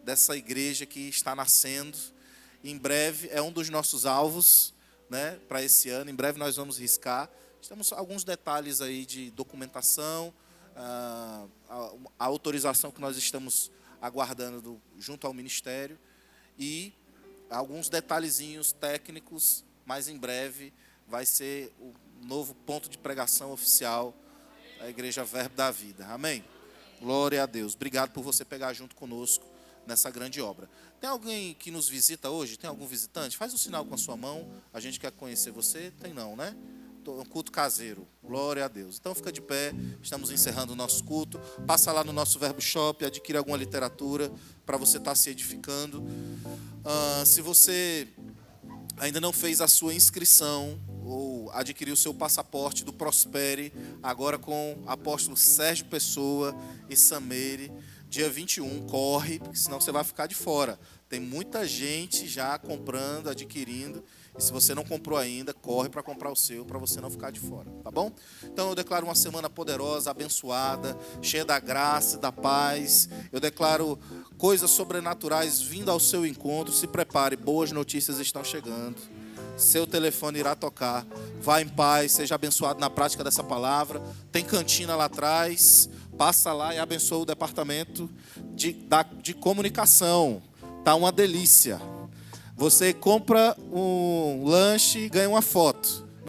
dessa igreja que está nascendo. Em breve, é um dos nossos alvos, né, para esse ano. Em breve nós vamos riscar. Temos alguns detalhes aí de documentação, a autorização que nós estamos aguardando junto ao Ministério e alguns detalhezinhos técnicos, mas em breve vai ser o novo ponto de pregação oficial da Igreja Verbo da Vida. Amém? Glória a Deus. Obrigado por você pegar junto conosco nessa grande obra. Tem alguém que nos visita hoje? Tem algum visitante? Faz um sinal com a sua mão. A gente quer conhecer você. Tem não, né? Um culto caseiro. Glória a Deus. Então fica de pé. Estamos encerrando o nosso culto. Passa lá no nosso Verbo Shop, adquire alguma literatura para você estar se edificando. Se você ainda não fez a sua inscrição ou adquiriu o seu passaporte do Prospere, agora com o apóstolo Sérgio Pessoa e Sameire, dia 21, corre, porque senão você vai ficar de fora. Tem muita gente já comprando, adquirindo. E se você não comprou ainda, corre para comprar o seu, para você não ficar de fora, tá bom? Então eu declaro uma semana poderosa, abençoada, cheia da graça, da paz. Eu declaro coisas sobrenaturais vindo ao seu encontro. Se prepare, boas notícias estão chegando. Seu telefone irá tocar. Vá em paz, seja abençoado na prática dessa palavra. Tem cantina lá atrás. Passa lá e abençoa o departamento de comunicação. Tá uma delícia. Você compra um lanche e ganha uma foto.